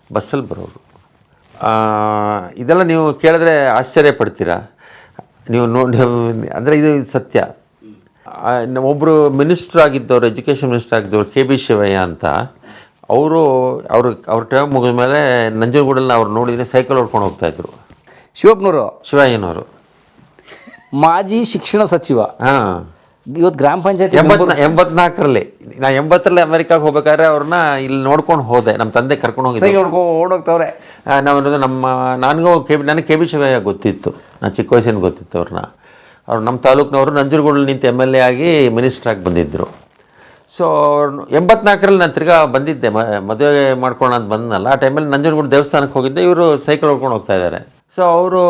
ಬಸ್ಸಲ್ಲಿ ಬರೋರು. ಇದೆಲ್ಲ ನೀವು ಕೇಳಿದ್ರೆ ಆಶ್ಚರ್ಯ ಪಡ್ತೀರಾ ನೀವು ನೋಡಿ. ಅಂದರೆ ಇದು ಸತ್ಯ. ಒಬ್ಬರು ಮಿನಿಸ್ಟ್ರ್ ಆಗಿದ್ದವರು, ಎಜುಕೇಷನ್ ಮಿನಿಸ್ಟರ್ ಆಗಿದ್ದವರು KB ಶಿವಯ್ಯ ಅಂತ, ಅವ್ರ ಟರ್ಮ್ ಮುಗಿದ ಮೇಲೆ ನಂಜನಗೂಡಲ್ಲಿ ಅವ್ರು ನೋಡಿದರೆ ಸೈಕಲ್ ಹೊಡ್ಕೊಂಡು ಹೋಗ್ತಾಯಿದ್ರು. ಶಿವಯ್ಯನವರು ಮಾಜಿ ಶಿಕ್ಷಣ ಸಚಿವ. ಇವತ್ತು ಗ್ರಾಮ ಪಂಚಾಯತ್ 84ರಲ್ಲಿ, ನಾ 80ರಲ್ಲಿ ಅಮೆರಿಕಾಗೆ ಹೋಗ್ಬೇಕಾದ್ರೆ ಅವ್ರನ್ನ ಇಲ್ಲಿ ನೋಡ್ಕೊಂಡು ಹೋದೆ. ನಮ್ಮ ತಂದೆ ಕರ್ಕೊಂಡು ಓಡೋಗ್ತವ್ರೆ. ನನಗೆ KB ಶಿವಯ್ಯ ಗೊತ್ತಿತ್ತು, ನಾನು ಚಿಕ್ಕ ವಯಸ್ಸಿನ ಗೊತ್ತಿತ್ತು ಅವ್ರನ್ನ. ಅವ್ರು ನಮ್ಮ ತಾಲೂಕಿನವರು ನಂಜನಗೂಡಲ್ಲಿ ನಿಂತು MLA ಆಗಿ ಮಿನಿಸ್ಟ್ರಾಗಿ ಬಂದಿದ್ದರು. ಸೊ 84ರಲ್ಲಿ ನಾನು ತಿರ್ಗಾ ಬಂದಿದ್ದೆ, ಮದುವೆ ಮಾಡ್ಕೊಳ್ಳೋ ಅಂತ ಬಂದನಲ್ಲ. ಆ ಟೈಮಲ್ಲಿ ನಂಜನಗೂಡು ದೇವಸ್ಥಾನಕ್ಕೆ ಹೋಗಿದ್ದೆ. ಇವರು ಸೈಕಲ್ ಹೊಡ್ಕೊಂಡು ಹೋಗ್ತಾ ಇದ್ದಾರೆ. ಸೊ ಅವರು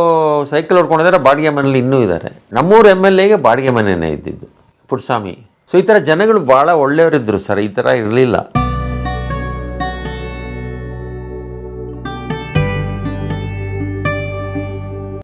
ಸೈಕಲ್ ಹೊಡ್ಕೊಂಡಿದ್ದಾರೆ, ಬಾಡಿಗೆ ಮನೇಲಿ ಇನ್ನೂ ಇದ್ದಾರೆ. ನಮ್ಮೂರು MLAಗೆ ಬಾಡಿಗೆ ಮನೆಯೇ ಇದ್ದಿದ್ದು, ಪುಟ್ಸ್ವಾಮಿ. ಸೊ ಈ ಥರ ಜನಗಳು ಭಾಳ ಒಳ್ಳೆಯವರಿದ್ದರು ಸರ್, ಈ ಥರ ಇರಲಿಲ್ಲ.